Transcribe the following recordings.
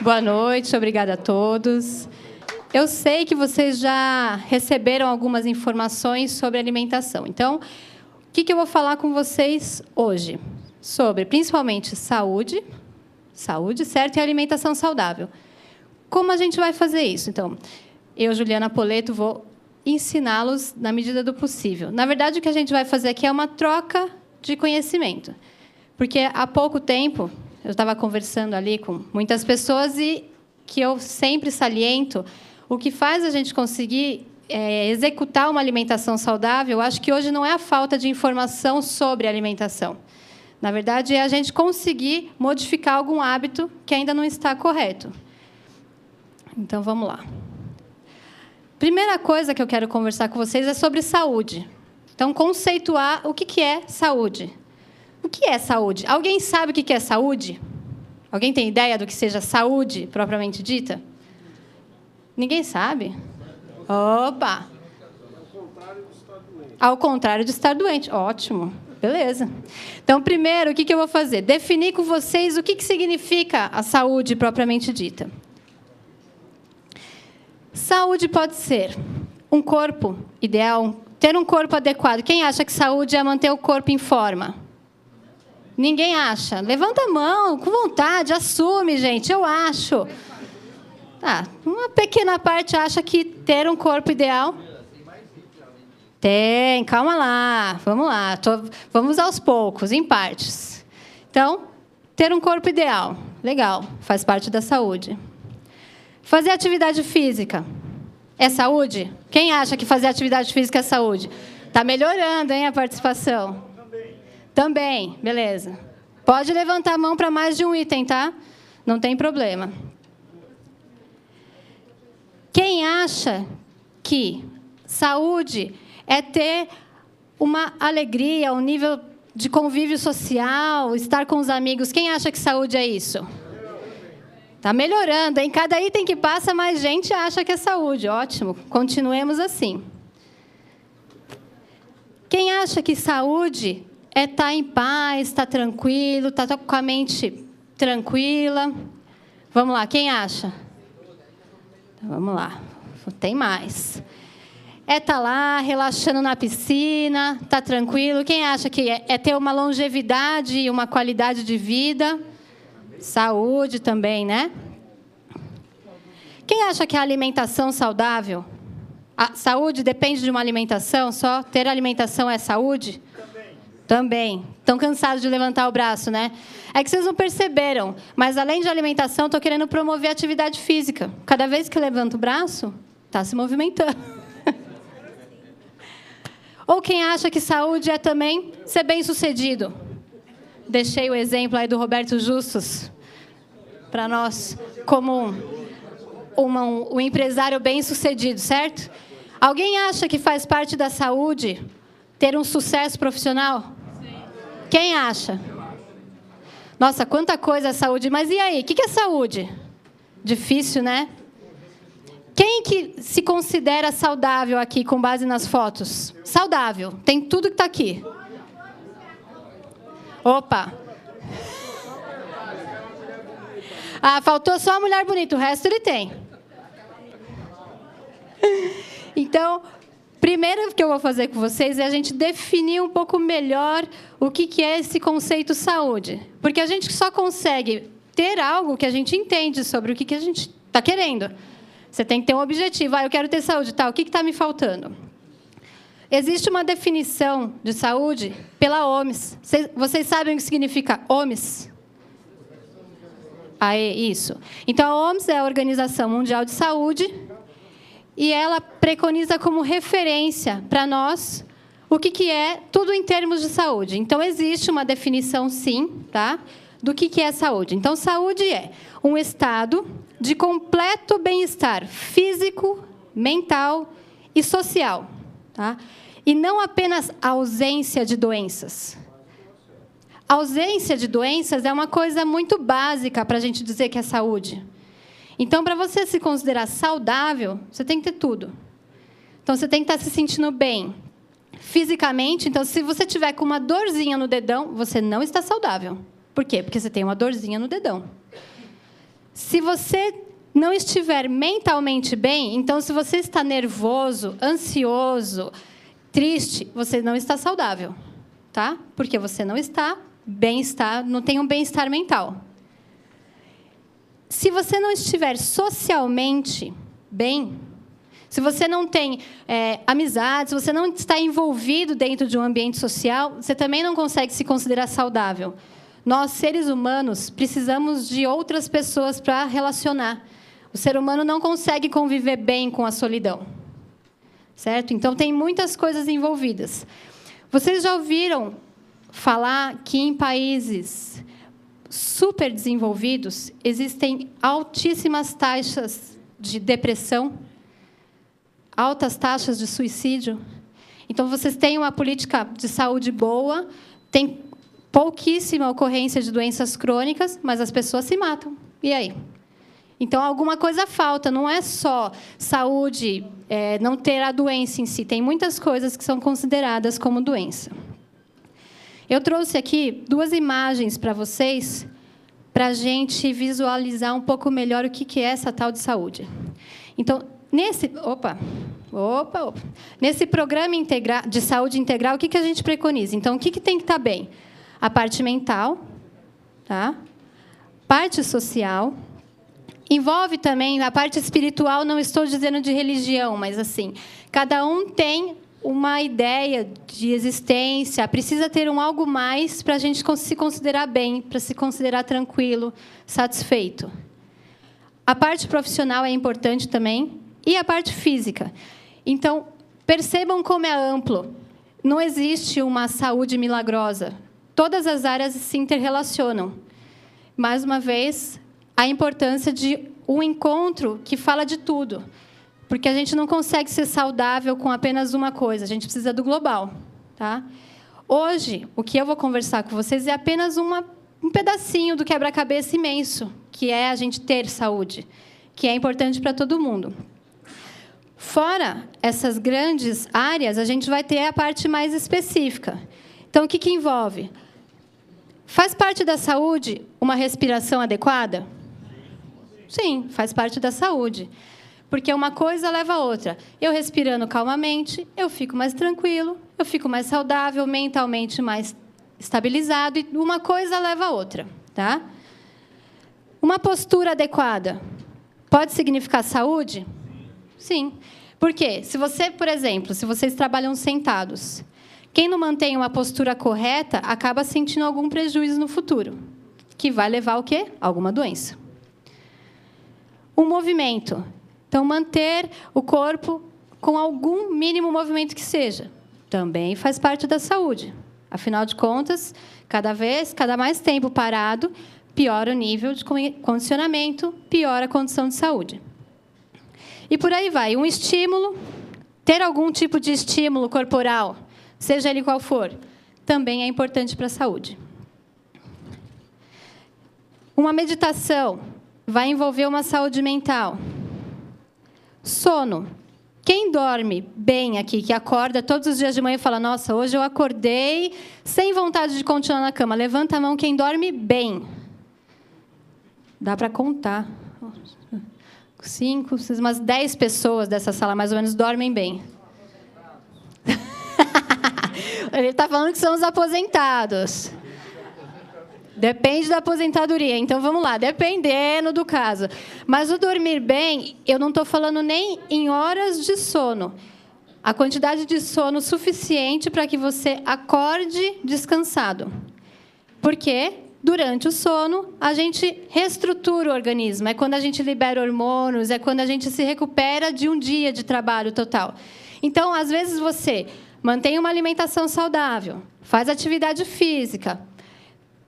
Boa noite, obrigada a todos. Eu sei que vocês já receberam algumas informações sobre alimentação. Então, o que eu vou falar com vocês hoje? Sobre, principalmente, saúde, certo? E alimentação saudável. Como a gente vai fazer isso? Então, eu, Juliana Poleto, vou ensiná-los na medida do possível. Na verdade, o que a gente vai fazer aqui é uma troca de conhecimento. Porque, há pouco tempo, eu estava conversando ali com muitas pessoas e que eu sempre saliento, o que faz a gente conseguir executar uma alimentação saudável, eu acho que hoje não é a falta de informação sobre alimentação. Na verdade, é a gente conseguir modificar algum hábito que ainda não está correto. Então, vamos lá. Primeira coisa que eu quero conversar com vocês é sobre saúde. Então, conceituar o que é saúde. O que é saúde? Alguém sabe o que é saúde? Alguém tem ideia do que seja saúde, propriamente dita? Ninguém sabe? Opa! Ao contrário de estar doente. Ótimo. Beleza. Então, primeiro, o que eu vou fazer? Definir com vocês o que significa a saúde, propriamente dita. Saúde pode ser um corpo ideal, ter um corpo adequado. Quem acha que saúde é manter o corpo em forma? Ninguém acha? Levanta a mão, com vontade, assume, gente. Eu acho. Uma pequena parte acha que ter um corpo ideal... Tem, calma lá. Vamos lá. Vamos aos poucos, em partes. Então, ter um corpo ideal. Legal, faz parte da saúde. Fazer atividade física. É saúde? Quem acha que fazer atividade física é saúde? Está melhorando, hein, a participação. Também, beleza. Pode levantar a mão para mais de um item, tá? Não tem problema. Quem acha que saúde é ter uma alegria, um nível de convívio social, estar com os amigos, quem acha que saúde é isso? Está melhorando, hein? Cada item que passa, mais gente acha que é saúde. Ótimo, continuemos assim. Quem acha que saúde é estar em paz, estar tranquilo, estar com a mente tranquila? Vamos lá, quem acha? Vamos lá, tem mais. É estar lá, relaxando na piscina, estar tranquilo. Quem acha que é ter uma longevidade e uma qualidade de vida? Saúde também, né? Quem acha que a alimentação saudável... A saúde depende de uma alimentação? Só ter alimentação é saúde? Também. Estão cansados de levantar o braço, né? É que vocês não perceberam, mas além de alimentação, estou querendo promover atividade física. Cada vez que levanta o braço, está se movimentando. Ou quem acha que saúde é também ser bem-sucedido? Deixei o exemplo aí do Roberto Justus para nós, como um empresário bem-sucedido, certo? Alguém acha que faz parte da saúde ter um sucesso profissional? Quem acha? Nossa, quanta coisa é saúde. Mas e aí, o que é saúde? Difícil, né? Quem que se considera saudável aqui, com base nas fotos? Saudável. Tem tudo que está aqui. Opa. Faltou só a mulher bonita. O resto ele tem. Então... Primeiro que eu vou fazer com vocês é a gente definir um pouco melhor o que é esse conceito saúde. Porque a gente só consegue ter algo que a gente entende sobre o que a gente está querendo. Você tem que ter um objetivo. Eu quero ter saúde. O que está me faltando? Existe uma definição de saúde pela OMS. Vocês sabem o que significa OMS? Isso. Então, a OMS é a Organização Mundial de Saúde. E ela preconiza como referência para nós o que é tudo em termos de saúde. Então, existe uma definição, sim, tá, do que é saúde. Então, saúde é um estado de completo bem-estar físico, mental e social. Tá? E não apenas ausência de doenças. Ausência de doenças é uma coisa muito básica para a gente dizer que é saúde. Então, para você se considerar saudável, você tem que ter tudo. Então, você tem que estar se sentindo bem fisicamente. Então, se você tiver com uma dorzinha no dedão, você não está saudável. Por quê? Porque você tem uma dorzinha no dedão. Se você não estiver mentalmente bem, então, se você está nervoso, ansioso, triste, você não está saudável, tá? Porque você não está bem-estar, não tem um bem-estar mental. Se você não estiver socialmente bem, se você não tem amizades, se você não está envolvido dentro de um ambiente social, você também não consegue se considerar saudável. Nós, seres humanos, precisamos de outras pessoas para relacionar. O ser humano não consegue conviver bem com a solidão. Certo? Então, tem muitas coisas envolvidas. Vocês já ouviram falar que em países super desenvolvidos existem altíssimas taxas de depressão, altas taxas de suicídio? Então, vocês têm uma política de saúde boa, tem pouquíssima ocorrência de doenças crônicas, mas as pessoas se matam. E aí? Então, alguma coisa falta. Não é só saúde, não ter a doença em si. Tem muitas coisas que são consideradas como doença. Eu trouxe aqui 2 imagens para vocês, para a gente visualizar um pouco melhor o que é essa tal de saúde. Então, nesse programa de saúde integral, o que a gente preconiza? Então, o que tem que estar bem? A parte mental, tá? Parte social. Envolve também a parte espiritual, não estou dizendo de religião, mas assim, cada um tem uma ideia de existência, precisa ter um algo mais para a gente se considerar bem, para se considerar tranquilo, satisfeito. A parte profissional é importante também, e a parte física. Então, percebam como é amplo. Não existe uma saúde milagrosa. Todas as áreas se interrelacionam. Mais uma vez, a importância de um encontro que fala de tudo. Porque a gente não consegue ser saudável com apenas uma coisa. A gente precisa do global. Tá? Hoje, o que eu vou conversar com vocês é apenas um pedacinho do quebra-cabeça imenso, que é a gente ter saúde, que é importante para todo mundo. Fora essas grandes áreas, a gente vai ter a parte mais específica. Então, o que envolve? Faz parte da saúde uma respiração adequada? Sim, faz parte da saúde. Porque uma coisa leva a outra. Eu respirando calmamente, eu fico mais tranquilo, eu fico mais saudável, mentalmente mais estabilizado, e uma coisa leva a outra. Tá? Uma postura adequada pode significar saúde? Sim. Por quê? Se você, por exemplo, se vocês trabalham sentados, quem não mantém uma postura correta acaba sentindo algum prejuízo no futuro, que vai levar o quê? Alguma doença. O movimento. Então, manter o corpo com algum mínimo movimento que seja, também faz parte da saúde. Afinal de contas, cada mais tempo parado, piora o nível de condicionamento, piora a condição de saúde. E por aí vai. Um estímulo, ter algum tipo de estímulo corporal, seja ele qual for, também é importante para a saúde. Uma meditação vai envolver uma saúde mental. Sono. Quem dorme bem aqui, que acorda todos os dias de manhã e fala, nossa, hoje eu acordei sem vontade de continuar na cama. Levanta a mão quem dorme bem. Dá para contar. 5, umas 10 pessoas dessa sala, mais ou menos, dormem bem. Ele está falando que são os aposentados. Depende da aposentadoria. Então, vamos lá, dependendo do caso. Mas o dormir bem, eu não estou falando nem em horas de sono. A quantidade de sono suficiente para que você acorde descansado. Porque, durante o sono, a gente reestrutura o organismo. É quando a gente libera hormônios, é quando a gente se recupera de um dia de trabalho total. Então, às vezes, você mantém uma alimentação saudável, faz atividade física,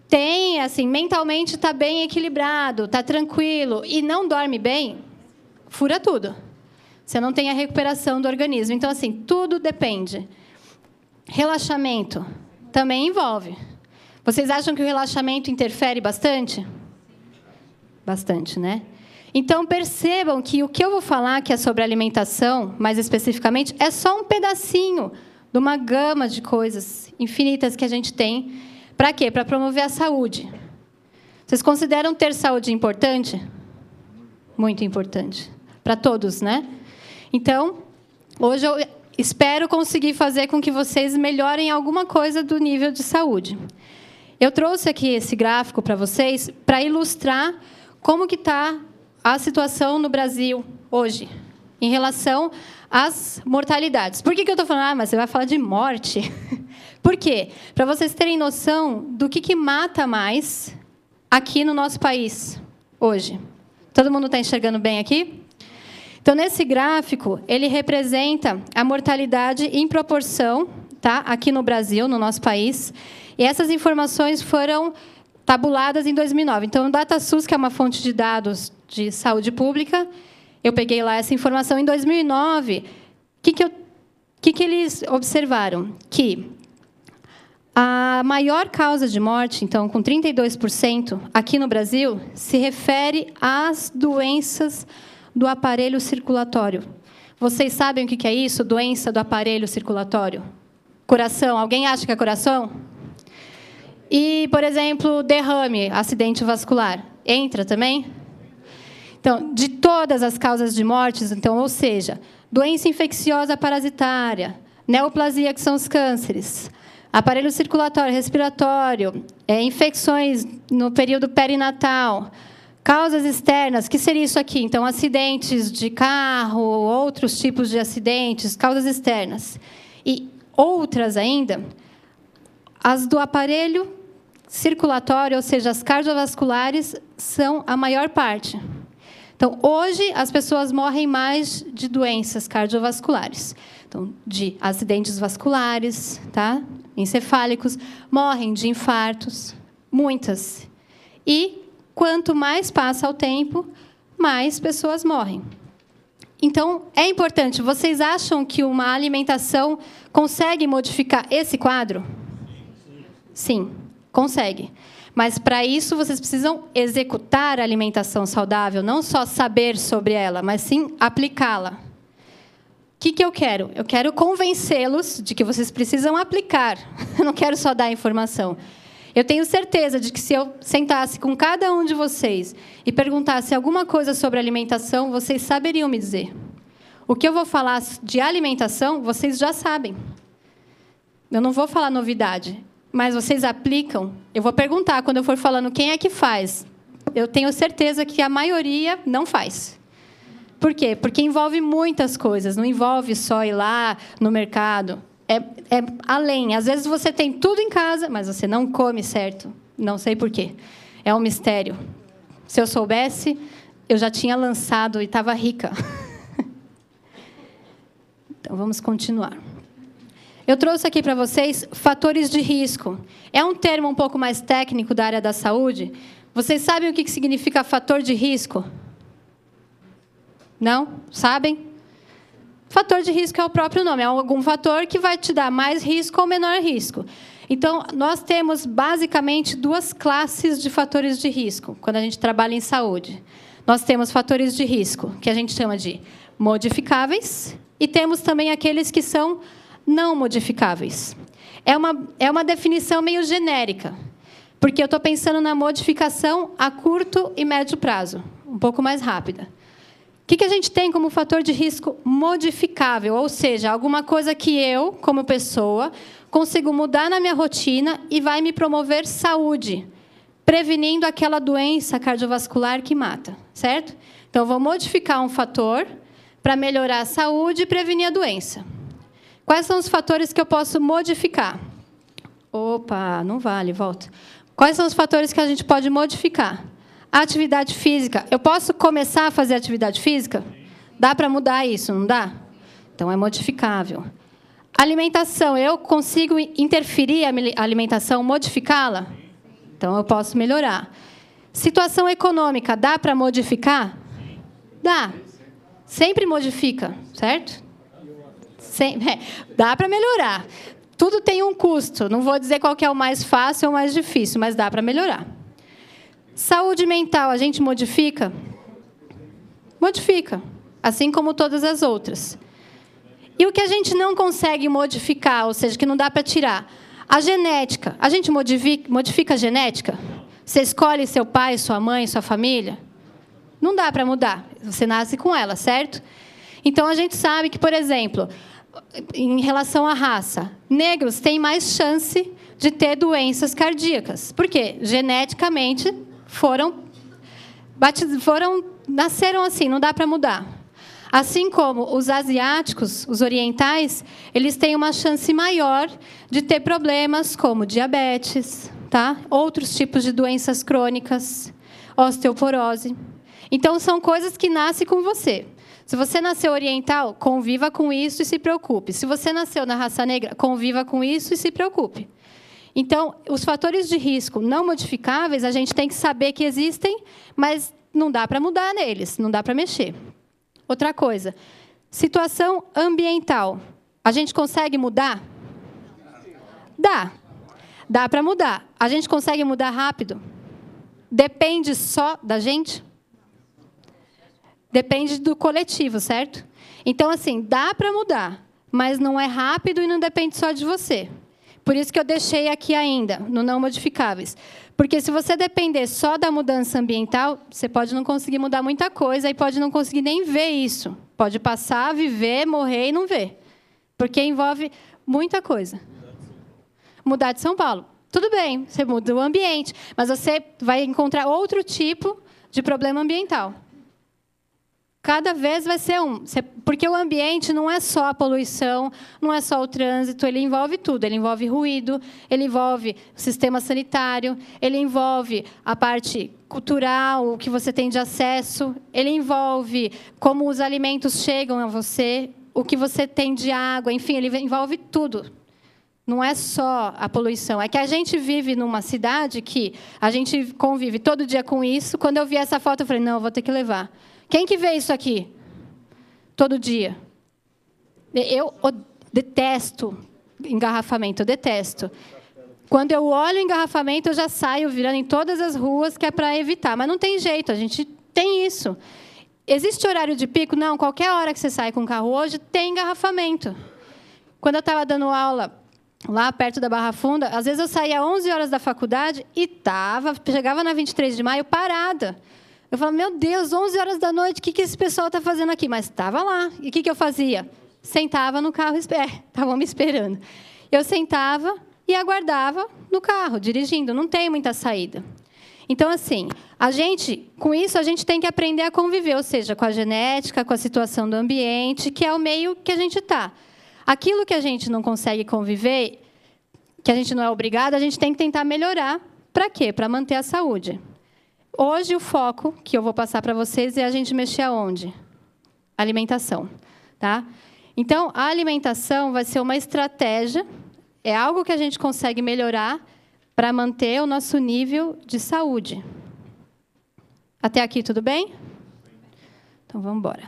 tem, assim, mentalmente está bem equilibrado, está tranquilo, e não dorme bem, fura tudo. Você não tem a recuperação do organismo. Então, assim, tudo depende. Relaxamento também envolve. Vocês acham que o relaxamento interfere bastante? Bastante, né? Então, percebam que o que eu vou falar, que é sobre alimentação, mais especificamente, é só um pedacinho de uma gama de coisas infinitas que a gente tem. Para quê? Para promover a saúde. Vocês consideram ter saúde importante? muito importante. Para todos, né? Então, hoje eu espero conseguir fazer com que vocês melhorem alguma coisa do nível de saúde. Eu trouxe aqui esse gráfico para vocês para ilustrar como que está a situação no Brasil hoje, em relação às mortalidades. Por que eu estou falando, mas você vai falar de morte? Por quê? Para vocês terem noção do que mata mais aqui no nosso país hoje. Todo mundo está enxergando bem aqui? Então, nesse gráfico, ele representa a mortalidade em proporção, tá? Aqui no Brasil, no nosso país. E essas informações foram tabuladas em 2009. Então, o DataSUS, que é uma fonte de dados de saúde pública, eu peguei lá essa informação em 2009. O que eles observaram? Que a maior causa de morte, então, com 32%, aqui no Brasil, se refere às doenças do aparelho circulatório. Vocês sabem o que é isso? Doença do aparelho circulatório? Coração. Alguém acha que é coração? E, por exemplo, derrame, acidente vascular. Entra também? Então, de todas as causas de mortes, então, ou seja, doença infecciosa parasitária, neoplasia, que são os cânceres, aparelho circulatório, respiratório, infecções no período perinatal, causas externas, que seria isso aqui? Então, acidentes de carro, outros tipos de acidentes, causas externas. E outras ainda, as do aparelho circulatório, ou seja, as cardiovasculares, são a maior parte. Então, hoje, as pessoas morrem mais de doenças cardiovasculares. Então, de acidentes vasculares, tá? Encefálicos, morrem de infartos, muitas. E, quanto mais passa o tempo, mais pessoas morrem. Então, é importante. Vocês acham que uma alimentação consegue modificar esse quadro? Sim, consegue. Mas, para isso, vocês precisam executar a alimentação saudável, não só saber sobre ela, mas sim aplicá-la. O que eu quero? Eu quero convencê-los de que vocês precisam aplicar. Eu não quero só dar informação. Eu tenho certeza de que se eu sentasse com cada um de vocês e perguntasse alguma coisa sobre alimentação, vocês saberiam me dizer. O que eu vou falar de alimentação, vocês já sabem. Eu não vou falar novidade, mas vocês aplicam. Eu vou perguntar, quando eu for falando quem é que faz. Eu tenho certeza que a maioria não faz. Por quê? Porque envolve muitas coisas, não envolve só ir lá no mercado. É além. Às vezes você tem tudo em casa, mas você não come certo. Não sei por quê. É um mistério. Se eu soubesse, eu já tinha lançado e estava rica. Então, vamos continuar. Eu trouxe aqui para vocês fatores de risco. É um termo um pouco mais técnico da área da saúde. Vocês sabem o que significa fator de risco? Não? Sabem? Fator de risco é o próprio nome. É algum fator que vai te dar mais risco ou menor risco. Então, nós temos, basicamente, duas classes de fatores de risco, quando a gente trabalha em saúde. Nós temos fatores de risco, que a gente chama de modificáveis, e temos também aqueles que são não modificáveis. É uma definição meio genérica, porque eu estou pensando na modificação a curto e médio prazo, um pouco mais rápida. O que a gente tem como fator de risco modificável? Ou seja, alguma coisa que eu, como pessoa, consigo mudar na minha rotina e vai me promover saúde, prevenindo aquela doença cardiovascular que mata, certo? Então, eu vou modificar um fator para melhorar a saúde e prevenir a doença. Quais são os fatores que eu posso modificar? Opa, não vale, volta. Quais são os fatores que a gente pode modificar? A atividade física. Eu posso começar a fazer atividade física? Dá para mudar isso, não dá? Então, é modificável. Alimentação. Eu consigo interferir a alimentação, modificá-la? Então, eu posso melhorar. Situação econômica. Dá para modificar? Dá. Sempre modifica, certo? Dá para melhorar. Tudo tem um custo. Não vou dizer qual que é o mais fácil ou o mais difícil, mas dá para melhorar. Saúde mental, a gente modifica? Modifica, assim como todas as outras. E o que a gente não consegue modificar, ou seja, que não dá para tirar? A genética. A gente modifica a genética? Você escolhe seu pai, sua mãe, sua família? Não dá para mudar. Você nasce com ela, certo? Então, a gente sabe que, por exemplo, em relação à raça, negros têm mais chance de ter doenças cardíacas. Por quê? Geneticamente nasceram assim, não dá para mudar. Assim como os asiáticos, os orientais, eles têm uma chance maior de ter problemas como diabetes, tá? Outros tipos de doenças crônicas, osteoporose. Então, são coisas que nascem com você. Se você nasceu oriental, conviva com isso e se preocupe. Se você nasceu na raça negra, conviva com isso e se preocupe. Então, os fatores de risco não modificáveis, a gente tem que saber que existem, mas não dá para mudar neles, não dá para mexer. Outra coisa, situação ambiental. A gente consegue mudar? Dá. Dá para mudar. A gente consegue mudar rápido? Depende só da gente? Depende do coletivo, certo? Então, assim, dá para mudar, mas não é rápido e não depende só de você. Por isso que eu deixei aqui ainda, no não modificáveis. Porque se você depender só da mudança ambiental, você pode não conseguir mudar muita coisa e pode não conseguir nem ver isso. Pode passar, viver, morrer e não ver. Porque envolve muita coisa. Mudar de São Paulo. Tudo bem, você muda o ambiente, mas você vai encontrar outro tipo de problema ambiental. Cada vez vai ser um. Porque o ambiente não é só a poluição, não é só o trânsito, ele envolve tudo. Ele envolve ruído, ele envolve o sistema sanitário, ele envolve a parte cultural, o que você tem de acesso, ele envolve como os alimentos chegam a você, o que você tem de água, enfim, ele envolve tudo. Não é só a poluição. É que a gente vive numa cidade que a gente convive todo dia com isso. Quando eu vi essa foto, eu falei, não, eu vou ter que levar. Quem que vê isso aqui? Todo dia. Eu detesto engarrafamento, eu detesto. Quando eu olho o engarrafamento, eu já saio virando em todas as ruas, que é para evitar. Mas não tem jeito, a gente tem isso. Existe horário de pico? Não, qualquer hora que você sai com o carro hoje, tem engarrafamento. Quando eu estava dando aula lá perto da Barra Funda, às vezes eu saía às 11 horas da faculdade e chegava na 23 de maio parada. Eu falava, meu Deus, 11 horas da noite, o que esse pessoal está fazendo aqui? Mas estava lá. E o que eu fazia? Sentava no carro, estavam me esperando. Eu sentava e aguardava no carro, dirigindo. Não tem muita saída. Então, assim, com isso, a gente tem que aprender a conviver, ou seja, com a genética, com a situação do ambiente, que é o meio que a gente está. Aquilo que a gente não consegue conviver, que a gente não é obrigado, a gente tem que tentar melhorar. Para quê? Para manter a saúde. Hoje, o foco que eu vou passar para vocês é a gente mexer aonde? Alimentação. Tá? Então, a alimentação vai ser uma estratégia, é algo que a gente consegue melhorar para manter o nosso nível de saúde. Até aqui, tudo bem? Então, vamos embora.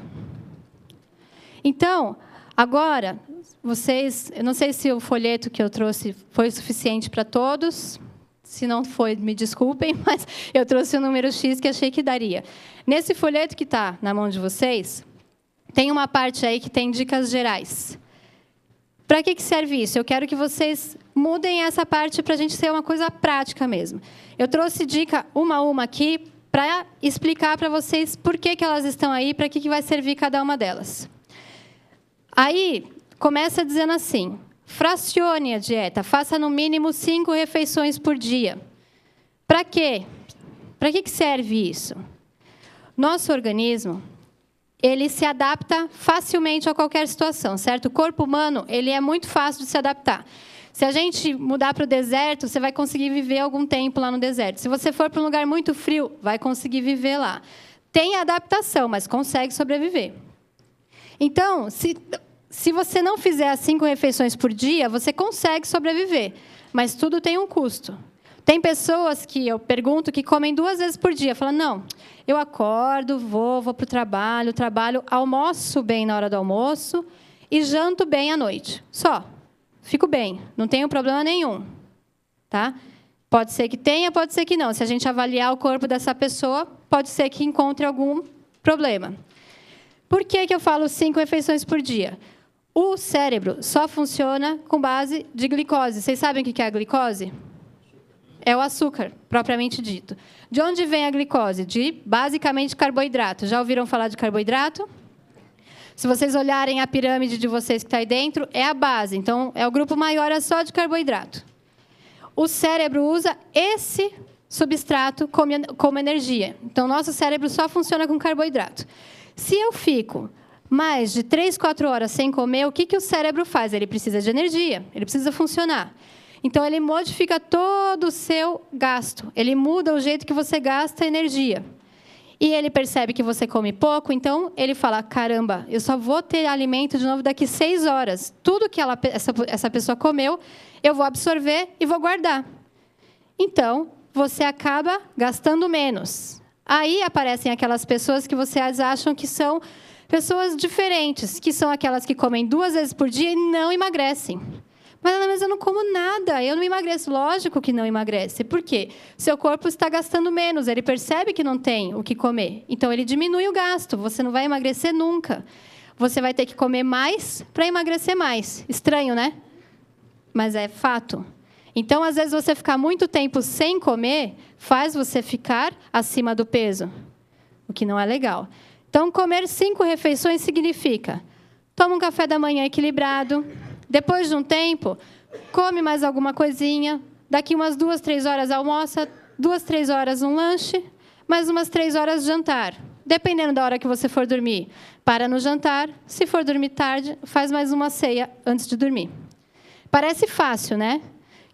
Então, agora, eu não sei se o folheto que eu trouxe foi suficiente para todos. Se não foi, me desculpem, mas eu trouxe o número X que achei que daria. Nesse folheto que está na mão de vocês, tem uma parte aí que tem dicas gerais. Para que serve isso? Eu quero que vocês mudem essa parte para a gente ser uma coisa prática mesmo. Eu trouxe dica uma a uma aqui para explicar para vocês por que elas estão aí, para que vai servir cada uma delas. Aí, começa dizendo assim... Fracione a dieta, faça no mínimo 5 refeições por dia. Para quê? Para que serve isso? Nosso organismo, ele se adapta facilmente a qualquer situação, certo? O corpo humano, ele é muito fácil de se adaptar. Se a gente mudar para o deserto, você vai conseguir viver algum tempo lá no deserto. Se você for para um lugar muito frio, vai conseguir viver lá. Tem adaptação, mas consegue sobreviver. Então, se você não fizer as 5 refeições por dia, você consegue sobreviver, mas tudo tem um custo. Tem pessoas que eu pergunto que comem 2 vezes por dia. Falam, não, eu acordo, vou para o trabalho, almoço bem na hora do almoço e janto bem à noite. Só. Fico bem, não tenho problema nenhum. Tá? Pode ser que tenha, pode ser que não. Se a gente avaliar o corpo dessa pessoa, pode ser que encontre algum problema. Por que eu falo 5 refeições por dia? O cérebro só funciona com base de glicose. Vocês sabem o que é a glicose? é o açúcar, propriamente dito. De onde vem a glicose? De, basicamente, carboidrato. Já ouviram falar de carboidrato? Se vocês olharem a pirâmide de vocês que está aí dentro, é a base. Então, é o grupo maior, é só de carboidrato. O cérebro usa esse substrato como energia. Então, nosso cérebro só funciona com carboidrato. Se eu fico mais de 3, 4 horas sem comer, o que o cérebro faz? Ele precisa de energia, ele precisa funcionar. Então, ele modifica todo o seu gasto. Ele muda o jeito que você gasta energia. E ele percebe que você come pouco, então ele fala, caramba, eu só vou ter alimento de novo daqui 6 horas. Tudo que essa pessoa comeu, eu vou absorver e vou guardar. Então, você acaba gastando menos. Aí aparecem aquelas pessoas que vocês acham que são pessoas diferentes, que são aquelas que comem 2 vezes por dia e não emagrecem. Mas eu não como nada, eu não emagreço. Lógico que não emagrece. Por quê? Seu corpo está gastando menos, ele percebe que não tem o que comer. Então, ele diminui o gasto. Você não vai emagrecer nunca. Você vai ter que comer mais para emagrecer mais. Estranho, né? Mas é fato. Então, às vezes, você ficar muito tempo sem comer faz você ficar acima do peso, o que não é legal. Então, comer 5 refeições significa: toma um café da manhã equilibrado. Depois de um tempo, come mais alguma coisinha. Daqui umas 2, 3 horas almoça, 2, 3 horas um lanche, mais umas 3 horas jantar. Dependendo da hora que você for dormir, para no jantar. Se for dormir tarde, faz mais uma ceia antes de dormir. Parece fácil, né?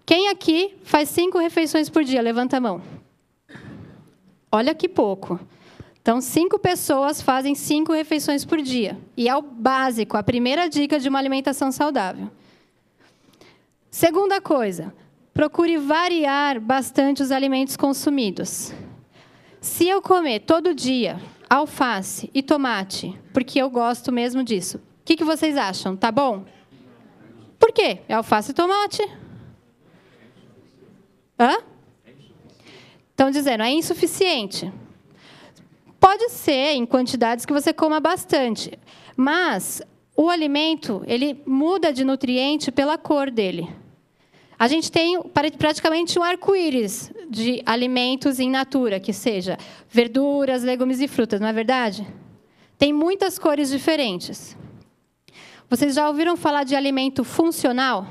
Quem aqui faz 5 refeições por dia? Levanta a mão. Olha que pouco. Então, 5 pessoas fazem 5 refeições por dia. E é o básico, a primeira dica de uma alimentação saudável. Segunda coisa, procure variar bastante os alimentos consumidos. Se eu comer todo dia alface e tomate, porque eu gosto mesmo disso, o que vocês acham? Tá bom? Por quê? É alface e tomate. Hã? Estão dizendo, é insuficiente. Pode ser em quantidades que você coma bastante, mas o alimento ele muda de nutriente pela cor dele. A gente tem praticamente um arco-íris de alimentos in natura, que seja verduras, legumes e frutas, não é verdade? Tem muitas cores diferentes. Vocês já ouviram falar de alimento funcional?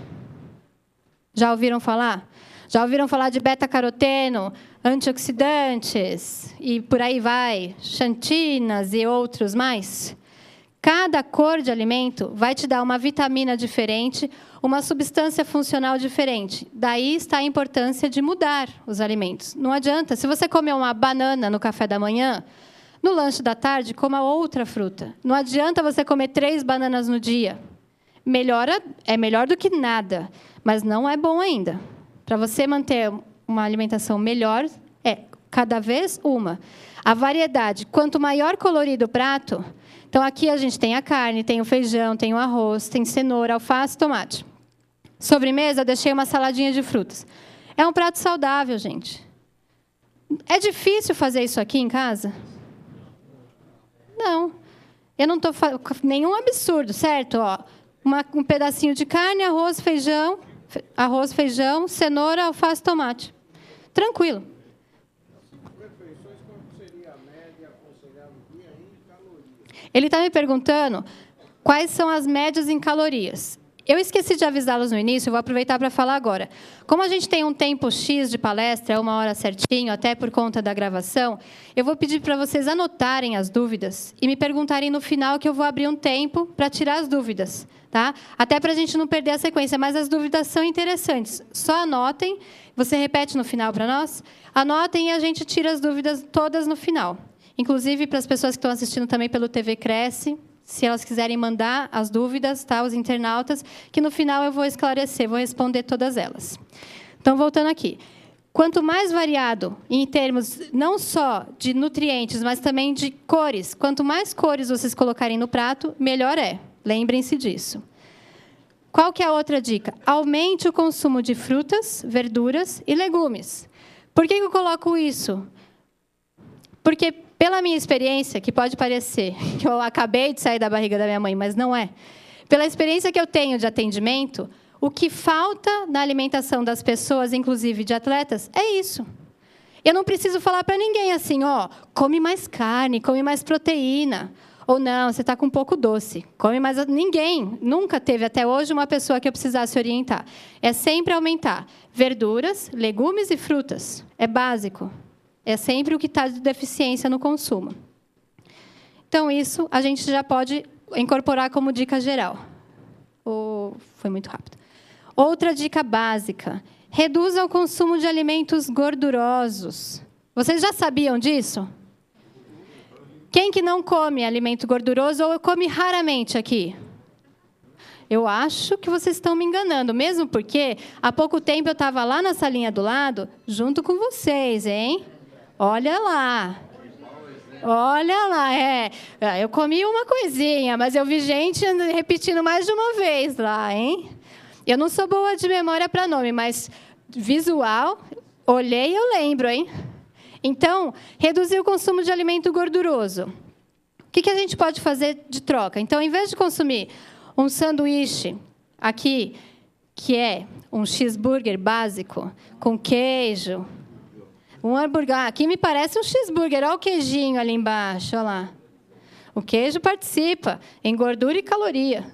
Já ouviram falar? Já ouviram falar de beta-caroteno, antioxidantes e por aí vai, xantinas e outros mais? Cada cor de alimento vai te dar uma vitamina diferente, uma substância funcional diferente. Daí está a importância de mudar os alimentos. Não adianta, se você comer uma banana no café da manhã, no lanche da tarde, coma outra fruta. Não adianta você comer 3 bananas no dia. É melhor do que nada, mas não é bom ainda. Para você manter uma alimentação melhor, cada vez uma. A variedade, quanto maior colorido o prato... Então, aqui a gente tem a carne, tem o feijão, tem o arroz, tem cenoura, alface, tomate. Sobremesa, eu deixei uma saladinha de frutas. É um prato saudável, gente. É difícil fazer isso aqui em casa? Não. Eu não estou fazendo nenhum absurdo, certo? Ó, um pedacinho de carne, arroz, feijão, cenoura, alface, tomate. Tranquilo. Ele está me perguntando quais são as médias em calorias. Eu esqueci de avisá-los no início, eu vou aproveitar para falar agora. Como a gente tem um tempo X de palestra, 1 hora certinho, até por conta da gravação, eu vou pedir para vocês anotarem as dúvidas e me perguntarem no final, que eu vou abrir um tempo para tirar as dúvidas. Tá? Até para a gente não perder a sequência, mas as dúvidas são interessantes. Só anotem, você repete no final para nós, anotem e a gente tira as dúvidas todas no final. Inclusive, para as pessoas que estão assistindo também pelo TV Cresce, se elas quiserem mandar as dúvidas, tá, os internautas, que no final eu vou esclarecer, vou responder todas elas. Então, voltando aqui. Quanto mais variado, em termos não só de nutrientes, mas também de cores, quanto mais cores vocês colocarem no prato, melhor é. Lembrem-se disso. Qual que é a outra dica? Aumente o consumo de frutas, verduras e legumes. Por que eu coloco isso? Porque, pela minha experiência, que pode parecer que eu acabei de sair da barriga da minha mãe, mas não é. Pela experiência que eu tenho de atendimento, O que falta na alimentação das pessoas, inclusive de atletas, é isso. Eu não preciso falar para ninguém assim, ó, come mais carne, come mais proteína. Ou não, você está com um pouco doce, come mais... Ninguém, nunca teve até hoje uma pessoa que eu precisasse orientar. É sempre aumentar verduras, legumes e frutas. É básico. É sempre o que está de deficiência no consumo. Então, isso a gente já pode incorporar como dica geral. Foi muito rápido. Outra dica básica. Reduza o consumo de alimentos gordurosos. Vocês já sabiam disso? Quem que não come alimento gorduroso ou come raramente aqui? Eu acho que vocês estão me enganando, mesmo porque há pouco tempo eu estava lá na salinha do lado, junto com vocês, hein? Olha lá. Olha lá, eu comi uma coisinha, mas eu vi gente repetindo mais de uma vez lá, hein? Eu não sou boa de memória para nome, mas visual, olhei e eu lembro, hein? Então, reduzir o consumo de alimento gorduroso. O que a gente pode fazer de troca? Então, em vez de consumir um sanduíche aqui, que é um cheeseburger básico, com queijo, um hambúrguer. Aqui me parece um cheeseburger, olha o queijinho ali embaixo, olha lá. O queijo participa em gordura e caloria.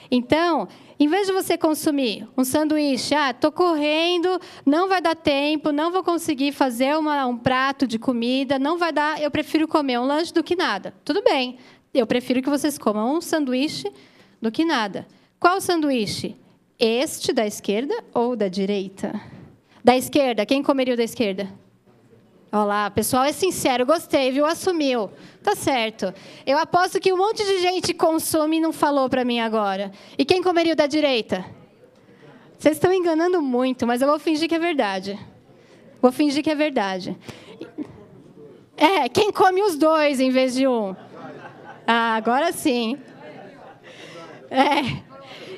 Então, em vez de você consumir um sanduíche, estou correndo, não vai dar tempo, não vou conseguir fazer um prato de comida, não vai dar, eu prefiro comer um lanche do que nada. Tudo bem, eu prefiro que vocês comam um sanduíche do que nada. Qual sanduíche? Este da esquerda ou da direita? Da esquerda, quem comeria o da esquerda? Olha lá, o pessoal é sincero, gostei, viu? Assumiu. Tá certo. Eu aposto que um monte de gente consome e não falou para mim agora. E quem comeria o da direita? Vocês estão enganando muito, mas eu vou fingir que é verdade. Vou fingir que é verdade. Quem come os dois em vez de um? Ah, agora sim.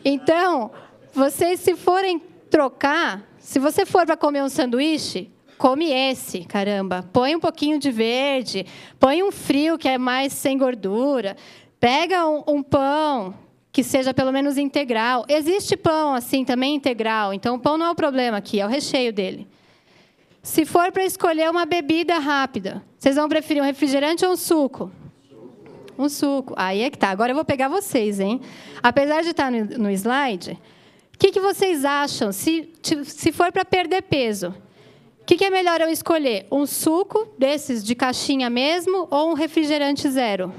Então, vocês se forem trocar, se você for para comer um sanduíche, come esse, caramba. Põe um pouquinho de verde, põe um frio que é mais sem gordura. Pega um pão que seja pelo menos integral. Existe pão assim também integral, então o pão não é o problema aqui, é o recheio dele. Se for para escolher uma bebida rápida, vocês vão preferir um refrigerante ou um suco? Um suco. Aí é que tá. Agora eu vou pegar vocês, hein? Apesar de estar no slide, o que vocês acham se for para perder peso? O que é melhor eu escolher? Um suco desses de caixinha mesmo ou um refrigerante zero?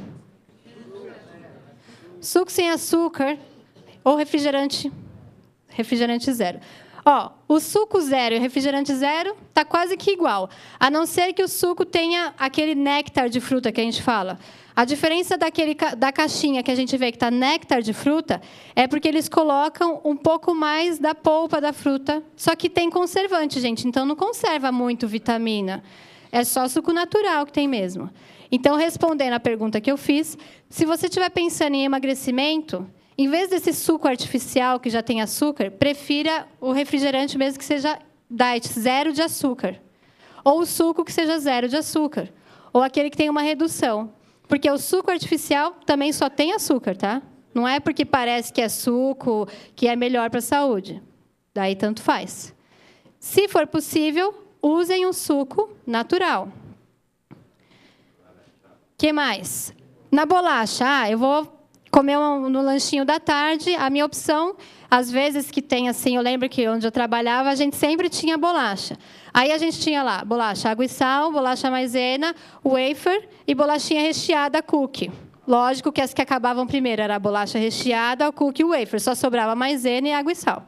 Suco sem açúcar ou refrigerante zero. O suco zero e o refrigerante zero está quase que igual, a não ser que o suco tenha aquele néctar de fruta que a gente fala. A diferença da caixinha que a gente vê que está néctar de fruta é porque eles colocam um pouco mais da polpa da fruta, só que tem conservante, gente, então não conserva muito vitamina. É só suco natural que tem mesmo. Então, respondendo à pergunta que eu fiz, se você estiver pensando em emagrecimento, em vez desse suco artificial que já tem açúcar, prefira o refrigerante mesmo que seja diet, zero de açúcar. Ou o suco que seja zero de açúcar. Ou aquele que tem uma redução. Porque o suco artificial também só tem açúcar, tá? Não é porque parece que é suco que é melhor para a saúde. Daí tanto faz. Se for possível, usem um suco natural. O que mais? Na bolacha, eu vou comer no lanchinho da tarde, a minha opção, às vezes que tem assim, eu lembro que onde eu trabalhava, a gente sempre tinha bolacha. Aí a gente tinha lá bolacha água e sal, bolacha maisena, wafer e bolachinha recheada cookie. Lógico que as que acabavam primeiro era a bolacha recheada, o cookie e o wafer, só sobrava maisena e água e sal.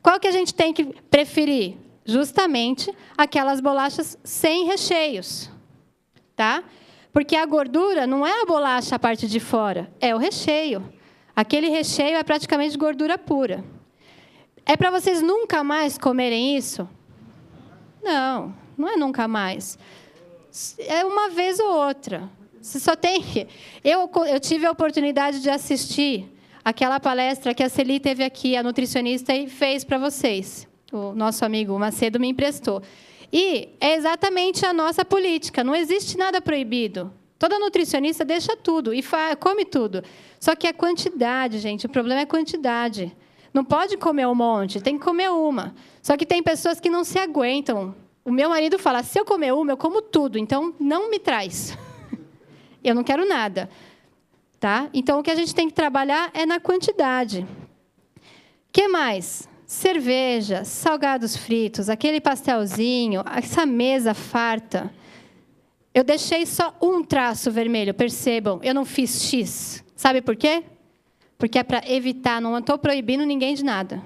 Qual que a gente tem que preferir? Justamente aquelas bolachas sem recheios, tá? Porque a gordura não é a bolacha a parte de fora, é o recheio. Aquele recheio é praticamente gordura pura. É para vocês nunca mais comerem isso? Não, não é nunca mais. É uma vez ou outra. Você só tem que... Eu tive a oportunidade de assistir aquela palestra que a Celi teve aqui, a nutricionista, e fez para vocês. O nosso amigo Macedo me emprestou. E é exatamente a nossa política. Não existe nada proibido. Toda nutricionista deixa tudo e come tudo. Só que a quantidade, gente, o problema é a quantidade. Não pode comer um monte, tem que comer uma. Só que tem pessoas que não se aguentam. O meu marido fala, se eu comer uma, eu como tudo, então não me traz. Eu não quero nada. Tá? Então, o que a gente tem que trabalhar é na quantidade. O que mais? Cerveja, salgados fritos, aquele pastelzinho, essa mesa farta. Eu deixei só um traço vermelho, percebam, eu não fiz X. Sabe por quê? Porque é para evitar, não estou proibindo ninguém de nada.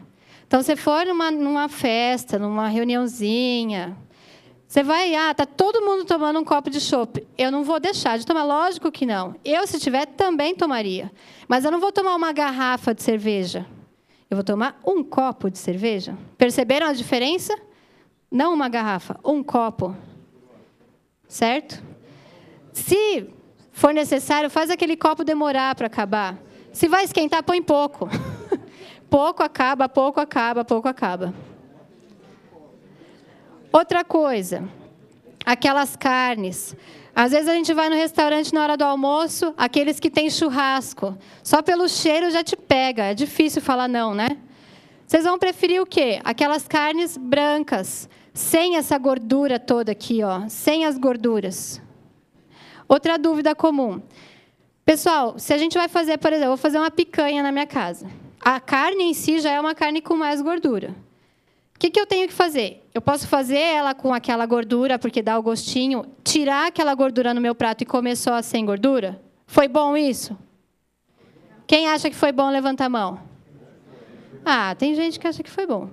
Então, se for numa festa, numa reuniãozinha, você vai, está todo mundo tomando um copo de chopp. Eu não vou deixar de tomar, lógico que não. Eu, se tiver, também tomaria. Mas eu não vou tomar uma garrafa de cerveja. Eu vou tomar um copo de cerveja. Perceberam a diferença? Não uma garrafa, um copo. Certo? Se for necessário, faz aquele copo demorar para acabar. Se vai esquentar, põe pouco. Pouco acaba, pouco acaba, pouco acaba. Outra coisa, aquelas carnes. Às vezes a gente vai no restaurante na hora do almoço, aqueles que tem churrasco. Só pelo cheiro já te pega, é difícil falar não, né? Vocês vão preferir o quê? Aquelas carnes brancas, sem essa gordura toda aqui, ó, sem as gorduras. Outra dúvida comum. Pessoal, se a gente vai fazer, por exemplo, eu vou fazer uma picanha na minha casa. A carne em si já é uma carne com mais gordura. O que eu tenho que fazer? Eu posso fazer ela com aquela gordura, porque dá o gostinho, tirar aquela gordura no meu prato e comer só sem gordura? Foi bom isso? Quem acha que foi bom, levanta a mão. Ah, tem gente que acha que foi bom.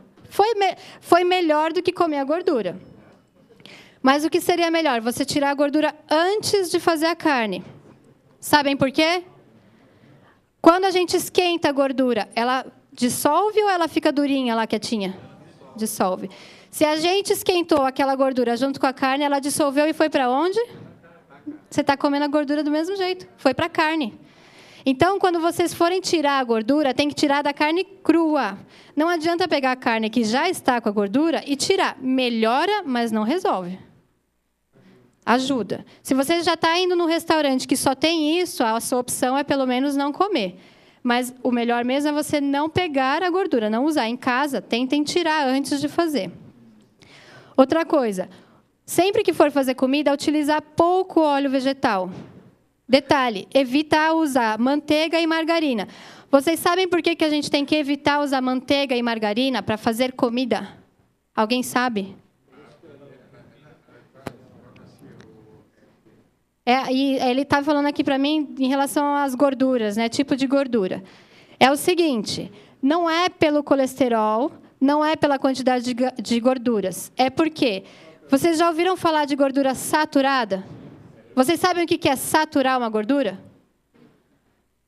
Foi melhor do que comer a gordura. Mas o que seria melhor? Você tirar a gordura antes de fazer a carne. Sabem por quê? Quando a gente esquenta a gordura, ela dissolve ou ela fica durinha lá, quietinha? Dissolve. Se a gente esquentou aquela gordura junto com a carne, ela dissolveu e foi para onde? Você está comendo a gordura do mesmo jeito. Foi para a carne. Então, quando vocês forem tirar a gordura, tem que tirar da carne crua. Não adianta pegar a carne que já está com a gordura e tirar. Melhora, mas não resolve. Ajuda. Se você já está indo num restaurante que só tem isso, a sua opção é pelo menos não comer. Mas o melhor mesmo é você não pegar a gordura, não usar. Em casa, tentem tirar antes de fazer. Outra coisa, sempre que for fazer comida, utilizar pouco óleo vegetal. Detalhe, evitar usar manteiga e margarina. Vocês sabem por que a gente tem que evitar usar manteiga e margarina para fazer comida? Alguém sabe? E ele está falando aqui para mim em relação às gorduras, né? Tipo de gordura. É o seguinte, não é pelo colesterol, não é pela quantidade de gorduras. É porque vocês já ouviram falar de gordura saturada? Vocês sabem o que é saturar uma gordura?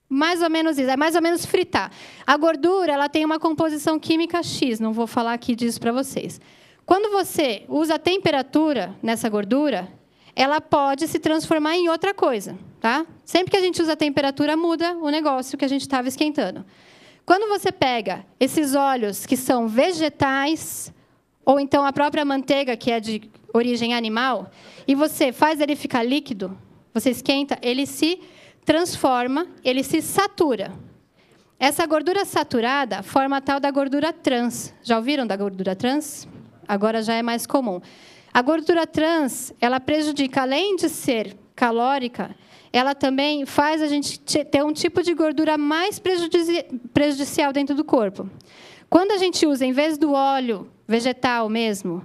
Mais ou menos isso, é mais ou menos fritar. A gordura ela tem uma composição química X, não vou falar aqui disso para vocês. Quando você usa a temperatura nessa gordura, ela pode se transformar em outra coisa. Tá? Sempre que a gente usa a temperatura, muda o negócio que a gente estava esquentando. Quando você pega esses óleos que são vegetais, ou então a própria manteiga, que é de origem animal, e você faz ele ficar líquido, você esquenta, ele se transforma, ele se satura. Essa gordura saturada forma a tal da gordura trans. Já ouviram da gordura trans? Agora já é mais comum. A gordura trans, ela prejudica, além de ser calórica, ela também faz a gente ter um tipo de gordura mais prejudicial dentro do corpo. Quando a gente usa, em vez do óleo vegetal mesmo,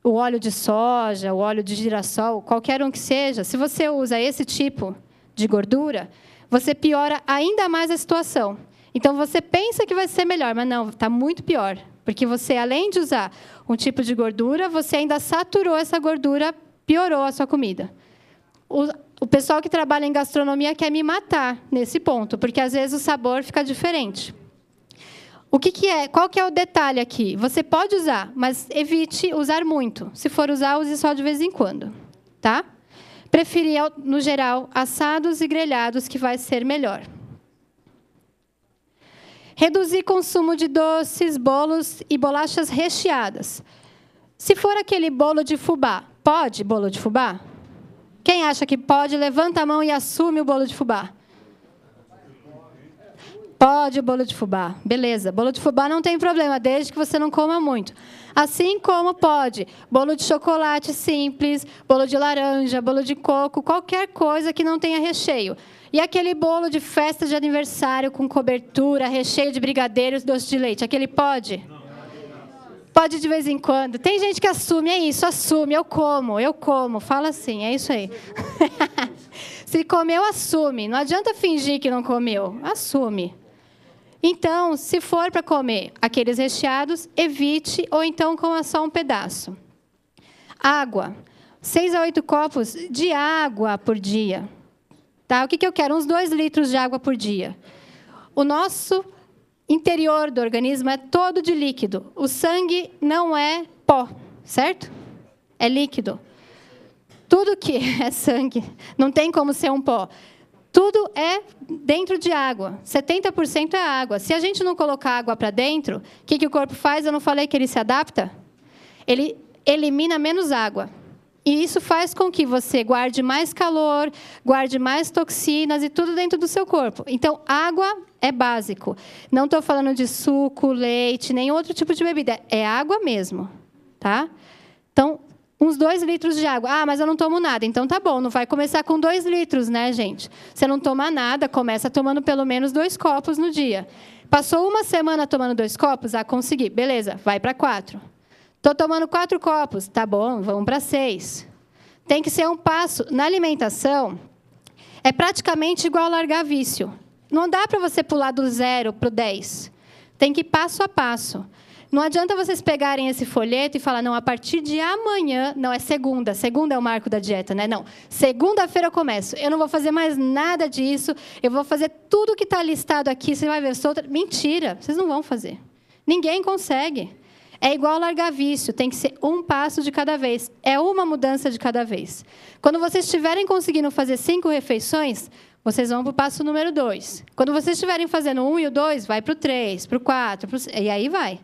o óleo de soja, o óleo de girassol, qualquer um que seja, se você usa esse tipo de gordura, você piora ainda mais a situação. Então, você pensa que vai ser melhor, mas não, está muito pior. Porque você, além de usar um tipo de gordura, você ainda saturou essa gordura, piorou a sua comida. O pessoal que trabalha em gastronomia quer me matar nesse ponto, porque, às vezes, o sabor fica diferente. Qual que é o detalhe aqui? Você pode usar, mas evite usar muito. Se for usar, use só de vez em quando. Tá? Preferir, no geral, assados e grelhados, que vai ser melhor. Reduzir consumo de doces, bolos e bolachas recheadas. Se for aquele bolo de fubá, pode bolo de fubá? Quem acha que pode, levanta a mão e assume o bolo de fubá. Pode bolo de fubá. Beleza. Bolo de fubá não tem problema, desde que você não coma muito. Assim como pode bolo de chocolate simples, bolo de laranja, bolo de coco, qualquer coisa que não tenha recheio. E aquele bolo de festa de aniversário com cobertura, recheio de brigadeiros, doce de leite, aquele pode? Pode de vez em quando. Tem gente que assume, é isso, assume, eu como. Fala assim, é isso aí. Se comeu, assume. Não adianta fingir que não comeu, assume. Então, se for para comer aqueles recheados, evite, ou então coma só um pedaço. Água. 6 a 8 copos de água por dia. Tá? O que eu quero? Uns 2 litros de água por dia. O nosso interior do organismo é todo de líquido. O sangue não é pó, certo? É líquido. Tudo que é sangue não tem como ser um pó. Tudo é dentro de água. 70% é água. Se a gente não colocar água para dentro, o que o corpo faz? Eu não falei que ele se adapta? Ele elimina menos água. E isso faz com que você guarde mais calor, guarde mais toxinas e tudo dentro do seu corpo. Então, água é básico. Não estou falando de suco, leite, nem outro tipo de bebida. É água mesmo. Tá? Então, uns 2 litros de água. Ah, mas eu não tomo nada. Então, tá bom, não vai começar com 2 litros, né, gente? Você não toma nada, começa tomando pelo menos 2 copos no dia. Passou uma semana tomando 2 copos? Ah, consegui. Beleza, vai para 4. Estou tomando 4 copos. Tá bom, vamos para 6. Tem que ser um passo. Na alimentação, é praticamente igual largar vício. Não dá para você pular do 0 para o 10. Tem que ir passo a passo. Não adianta vocês pegarem esse folheto e falar, não, a partir de amanhã, não, é segunda. Segunda é o marco da dieta, né? Não, segunda-feira eu começo. Eu não vou fazer mais nada disso. Eu vou fazer tudo que está listado aqui. Você vai ver solta. Mentira, vocês não vão fazer. Ninguém consegue. É igual largar vício. Tem que ser um passo de cada vez. É uma mudança de cada vez. Quando vocês estiverem conseguindo fazer 5 refeições, vocês vão para o passo número 2. Quando vocês estiverem fazendo 1 e o 2, vai para o 3, para o 4, e aí vai.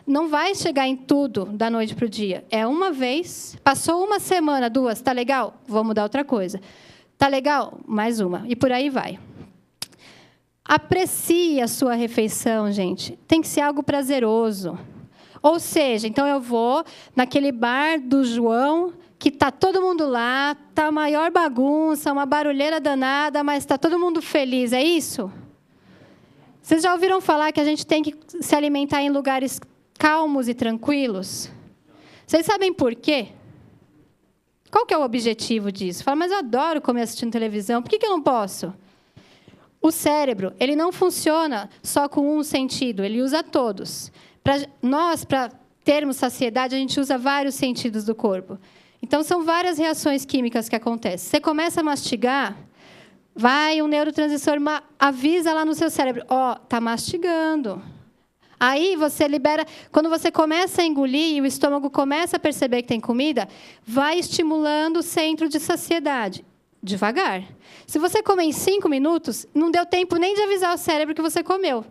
Não vai chegar em tudo da noite para o dia. É uma vez. Passou uma semana, 2, tá legal? Vamos mudar outra coisa. Tá legal? Mais uma. E por aí vai. Aprecie a sua refeição, gente. Tem que ser algo prazeroso. Ou seja, então eu vou naquele bar do João, que está todo mundo lá, está a maior bagunça, uma barulheira danada, mas está todo mundo feliz. É isso? Vocês já ouviram falar que a gente tem que se alimentar em lugares calmos e tranquilos? Vocês sabem por quê? Qual que é o objetivo disso? Fala, mas eu adoro comer assistindo televisão, por que eu não posso? O cérebro, ele não funciona só com um sentido, ele usa todos. Para termos saciedade, a gente usa vários sentidos do corpo. Então, são várias reações químicas que acontecem. Você começa a mastigar, vai um neurotransmissor, avisa lá no seu cérebro, está mastigando. Aí você libera, quando você começa a engolir e o estômago começa a perceber que tem comida, vai estimulando o centro de saciedade, devagar. Se você comer em 5 minutos, não deu tempo nem de avisar o cérebro que você comeu.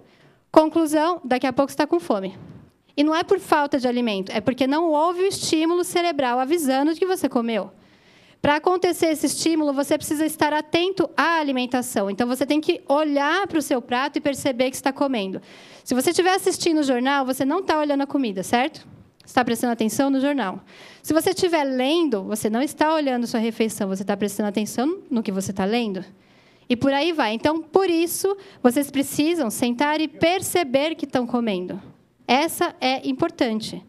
Conclusão, daqui a pouco você está com fome. E não é por falta de alimento, é porque não houve o estímulo cerebral avisando de que você comeu. Para acontecer esse estímulo, você precisa estar atento à alimentação. Então, você tem que olhar para o seu prato e perceber que está comendo. Se você estiver assistindo o jornal, você não está olhando a comida, certo? Você está prestando atenção no jornal. Se você estiver lendo, você não está olhando sua refeição, você está prestando atenção no que você está lendo. E por aí vai. Então, por isso, vocês precisam sentar e perceber que estão comendo. Essa é importante.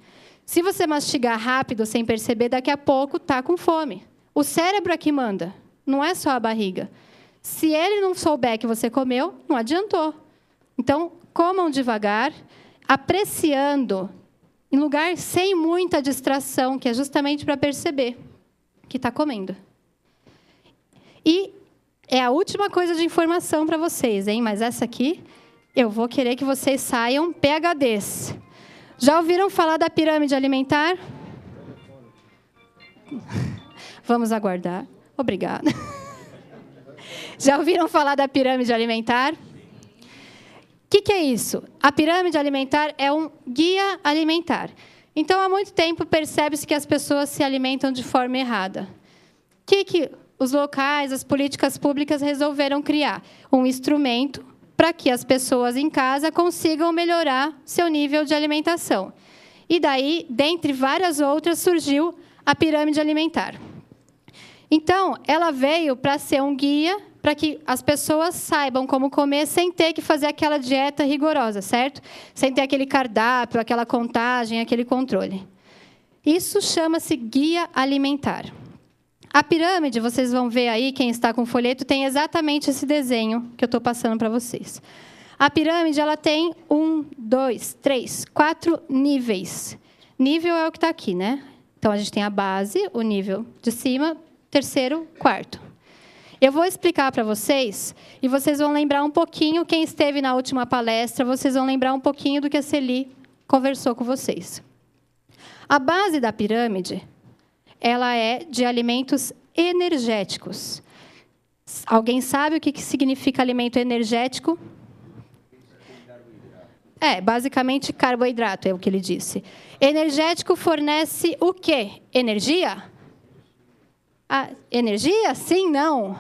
Se você mastigar rápido, sem perceber, daqui a pouco está com fome. O cérebro é que manda, não é só a barriga. Se ele não souber que você comeu, não adiantou. Então, comam devagar, apreciando, em lugar sem muita distração, que é justamente para perceber que está comendo. E é a última coisa de informação para vocês, hein? Mas essa aqui, eu vou querer que vocês saiam PhDs. Já ouviram falar da pirâmide alimentar? Vamos aguardar. Obrigada. Já ouviram falar da pirâmide alimentar? O que é isso? A pirâmide alimentar é um guia alimentar. Então, há muito tempo, percebe-se que as pessoas se alimentam de forma errada. O que os locais, as políticas públicas resolveram criar? Um instrumento para que as pessoas em casa consigam melhorar seu nível de alimentação. E daí, dentre várias outras, surgiu a pirâmide alimentar. Então, ela veio para ser um guia para que as pessoas saibam como comer sem ter que fazer aquela dieta rigorosa, certo? Sem ter aquele cardápio, aquela contagem, aquele controle. Isso chama-se guia alimentar. A pirâmide, vocês vão ver aí, quem está com o folheto, tem exatamente esse desenho que eu estou passando para vocês. A pirâmide ela tem 1, 2, 3, 4 níveis. Nível é o que está aqui, né? Então, a gente tem a base, o nível de cima, terceiro, quarto. Eu vou explicar para vocês, e vocês vão lembrar um pouquinho, quem esteve na última palestra, vocês vão lembrar um pouquinho do que a Celi conversou com vocês. A base da pirâmide, ela é de alimentos energéticos. Alguém sabe o que significa alimento energético? Basicamente carboidrato, é o que ele disse. Energético fornece o quê? Energia? Energia? Sim, não?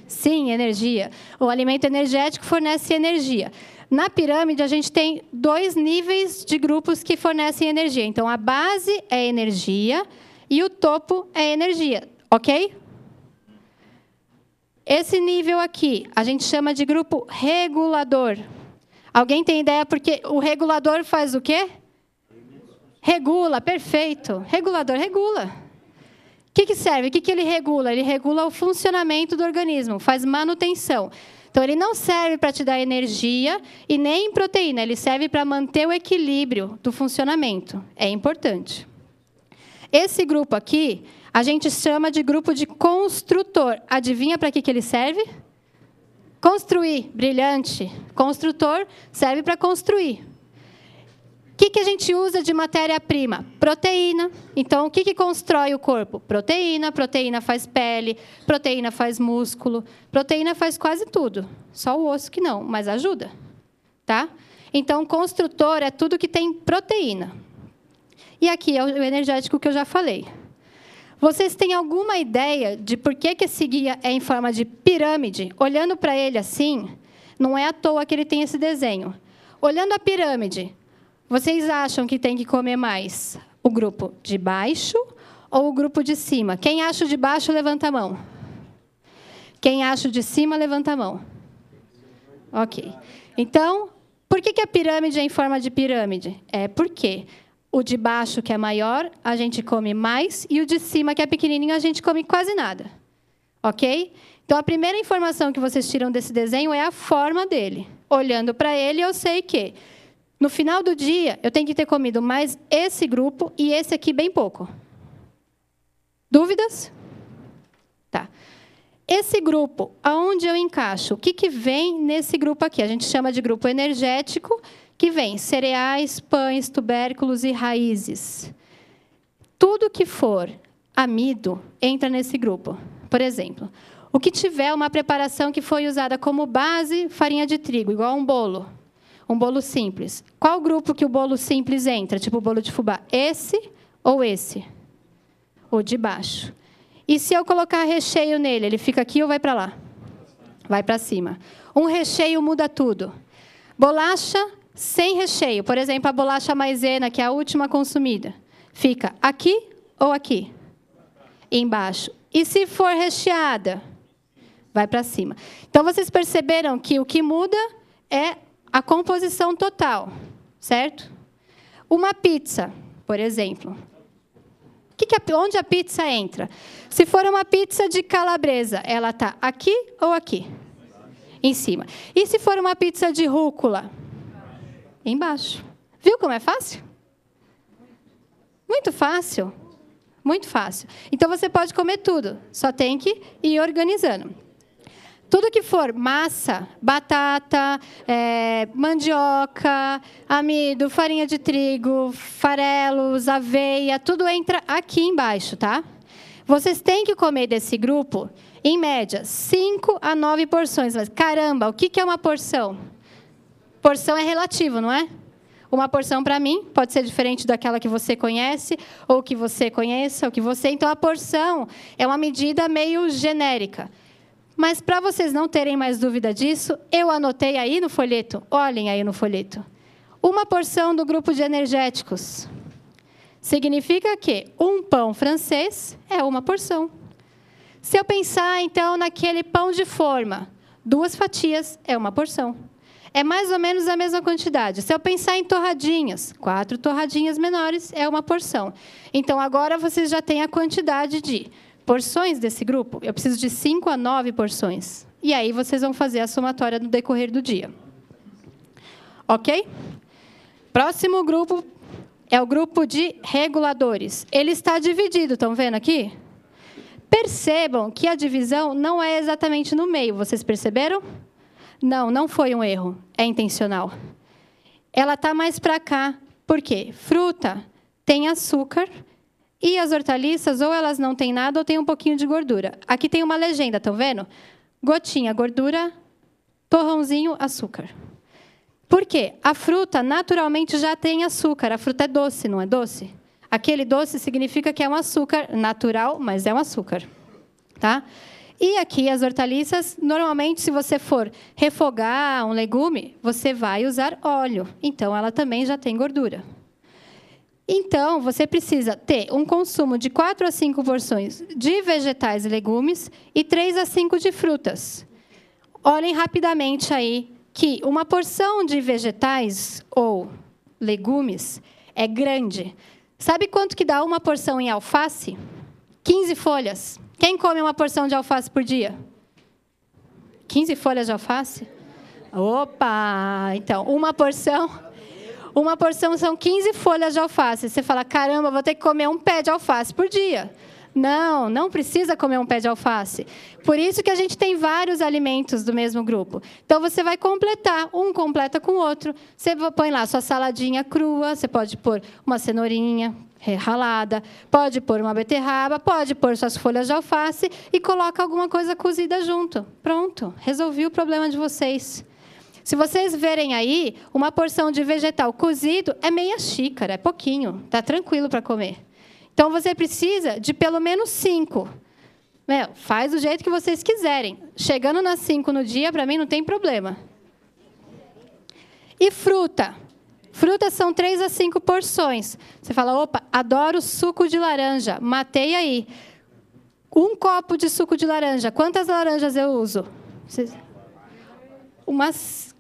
Sim, energia. O alimento energético fornece energia. Na pirâmide, a gente tem 2 níveis de grupos que fornecem energia. Então, a base é energia e o topo é energia, ok? Esse nível aqui, a gente chama de grupo regulador. Alguém tem ideia porque o regulador faz o quê? Regula, perfeito. Regulador regula. O que serve? O que ele regula? Ele regula o funcionamento do organismo, faz manutenção. Então, ele não serve para te dar energia e nem proteína, ele serve para manter o equilíbrio do funcionamento. É importante. Esse grupo aqui, a gente chama de grupo de construtor. Adivinha para que ele serve? Construir, brilhante. Construtor serve para construir. O que a gente usa de matéria-prima? Proteína. Então, o que constrói o corpo? Proteína. Proteína faz pele, proteína faz músculo, proteína faz quase tudo. Só o osso que não, mas ajuda. Tá? Então, construtor é tudo que tem proteína. E aqui é o energético que eu já falei. Vocês têm alguma ideia de por que esse guia é em forma de pirâmide? Olhando para ele assim, não é à toa que ele tem esse desenho. Olhando a pirâmide, vocês acham que tem que comer mais o grupo de baixo ou o grupo de cima? Quem acha o de baixo, levanta a mão. Quem acha o de cima, levanta a mão. Ok. Então, por que a pirâmide é em forma de pirâmide? É porque o de baixo, que é maior, a gente come mais, e o de cima, que é pequenininho, a gente come quase nada. Ok? Então, a primeira informação que vocês tiram desse desenho é a forma dele. Olhando para ele, eu sei que, no final do dia, eu tenho que ter comido mais esse grupo e esse aqui bem pouco. Dúvidas? Tá. Esse grupo, aonde eu encaixo? O que vem nesse grupo aqui? A gente chama de grupo energético, que vem cereais, pães, tubérculos e raízes. Tudo que for amido entra nesse grupo. Por exemplo, o que tiver uma preparação que foi usada como base, farinha de trigo, igual um bolo simples. Qual grupo que o bolo simples entra? Tipo o bolo de fubá. Esse ou esse? O de baixo. E se eu colocar recheio nele, ele fica aqui ou vai para lá? Vai para cima. Um recheio muda tudo. Bolacha sem recheio, por exemplo, a bolacha maisena, que é a última consumida, fica aqui ou aqui? Embaixo. E se for recheada? Vai para cima. Então, vocês perceberam que o que muda é a composição total, certo? Uma pizza, por exemplo. Onde a pizza entra? Se for uma pizza de calabresa, ela está aqui ou aqui? Em cima. E se for uma pizza de rúcula? Embaixo. Viu como é fácil? Muito fácil. Muito fácil. Então, você pode comer tudo. Só tem que ir organizando. Tudo que for massa, batata, mandioca, amido, farinha de trigo, farelos, aveia, tudo entra aqui embaixo, tá? Vocês têm que comer desse grupo, em média, 5 a 9 porções. Mas, caramba, o que é uma porção? Porção é relativo, não é? Uma porção, para mim, pode ser diferente daquela que você conhece, ou que você conheça, ou que você... Então, a porção é uma medida meio genérica. Mas para vocês não terem mais dúvida disso, eu anotei aí no folheto, olhem aí no folheto, uma porção do grupo de energéticos. Significa que um pão francês é uma porção. Se eu pensar, então, naquele pão de forma, 2 fatias é uma porção. É mais ou menos a mesma quantidade. Se eu pensar em torradinhas, 4 torradinhas menores é uma porção. Então, agora vocês já têm a quantidade de porções desse grupo. Eu preciso de 5 a 9 porções. E aí vocês vão fazer a somatória no decorrer do dia. Ok? Próximo grupo é o grupo de reguladores. Ele está dividido, estão vendo aqui? Percebam que a divisão não é exatamente no meio. Vocês perceberam? Não, não foi um erro. É intencional. Ela está mais para cá. Por quê? Fruta tem açúcar e as hortaliças ou elas não têm nada ou têm um pouquinho de gordura. Aqui tem uma legenda, estão vendo? Gotinha, gordura, torrãozinho, açúcar. Por quê? A fruta naturalmente já tem açúcar. A fruta é doce, não é doce? Aquele doce significa que é um açúcar natural, mas é um açúcar. Tá? E aqui as hortaliças, normalmente, se você for refogar um legume, você vai usar óleo. Então, ela também já tem gordura. Então, você precisa ter um consumo de 4 a 5 porções de vegetais e legumes e 3 a 5 de frutas. Olhem rapidamente aí que uma porção de vegetais ou legumes é grande. Sabe quanto que dá uma porção em alface? 15 folhas. Quem come uma porção de alface por dia? 15 folhas de alface? Opa! Então, uma porção são 15 folhas de alface. Você fala, caramba, vou ter que comer um pé de alface por dia. Não, não precisa comer um pé de alface. Por isso que a gente tem vários alimentos do mesmo grupo. Então, você vai completar, um completa com o outro. Você põe lá sua saladinha crua, você pode pôr uma cenourinha ralada, pode pôr uma beterraba, pode pôr suas folhas de alface e coloca alguma coisa cozida junto. Pronto, resolvi o problema de vocês. Se vocês verem aí, uma porção de vegetal cozido é meia xícara, é pouquinho, está tranquilo para comer. Então, você precisa de pelo menos 5. Faz do jeito que vocês quiserem. Chegando nas 5 no dia, para mim, não tem problema. E fruta? Frutas são 3 a 5 porções. Você fala, opa, adoro suco de laranja. Matei aí. 1 copo de suco de laranja. Quantas laranjas eu uso? Umas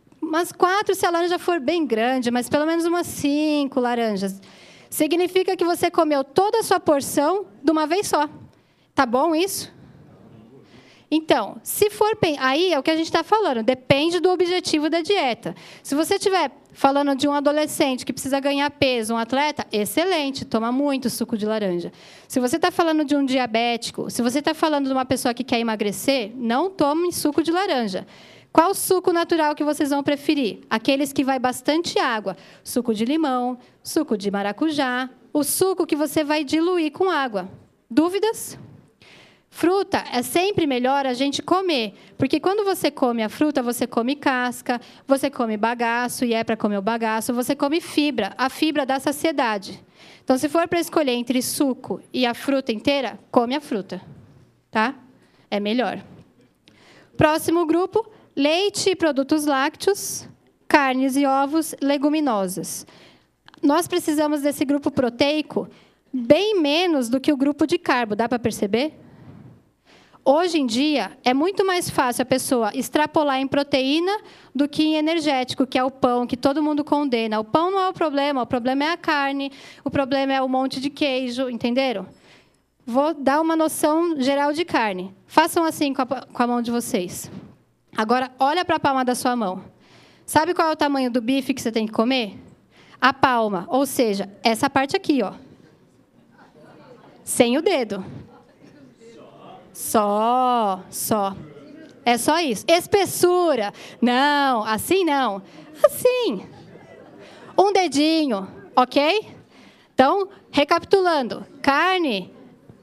4, se a laranja for bem grande, mas pelo menos umas 5 laranjas. Significa que você comeu toda a sua porção de uma vez só. Tá bom isso? Então, se for... Aí é o que a gente está falando. Depende do objetivo da dieta. Se você estiver falando de um adolescente que precisa ganhar peso, um atleta, excelente, toma muito suco de laranja. Se você está falando de um diabético, se você está falando de uma pessoa que quer emagrecer, não tome suco de laranja. Qual suco natural que vocês vão preferir? Aqueles que vai bastante água. Suco de limão, suco de maracujá, o suco que você vai diluir com água. Dúvidas? Fruta é sempre melhor a gente comer, porque quando você come a fruta, você come casca, você come bagaço, e é para comer o bagaço, você come fibra, a fibra da saciedade. Então, se for para escolher entre suco e a fruta inteira, come a fruta. Tá? É melhor. Próximo grupo, leite e produtos lácteos, carnes e ovos, leguminosas. Nós precisamos desse grupo proteico bem menos do que o grupo de carbo, dá para perceber? Hoje em dia, é muito mais fácil a pessoa extrapolar em proteína do que em energético, que é o pão, que todo mundo condena. O pão não é o problema é a carne, o problema é o monte de queijo, entenderam? Vou dar uma noção geral de carne. Façam assim com a mão de vocês. Agora, olha para a palma da sua mão. Sabe qual é o tamanho do bife que você tem que comer? A palma, ou seja, essa parte aqui, ó. Sem o dedo. Só. É só isso. Espessura. Não, assim não. Assim. Um dedinho, ok? Então, recapitulando. Carne,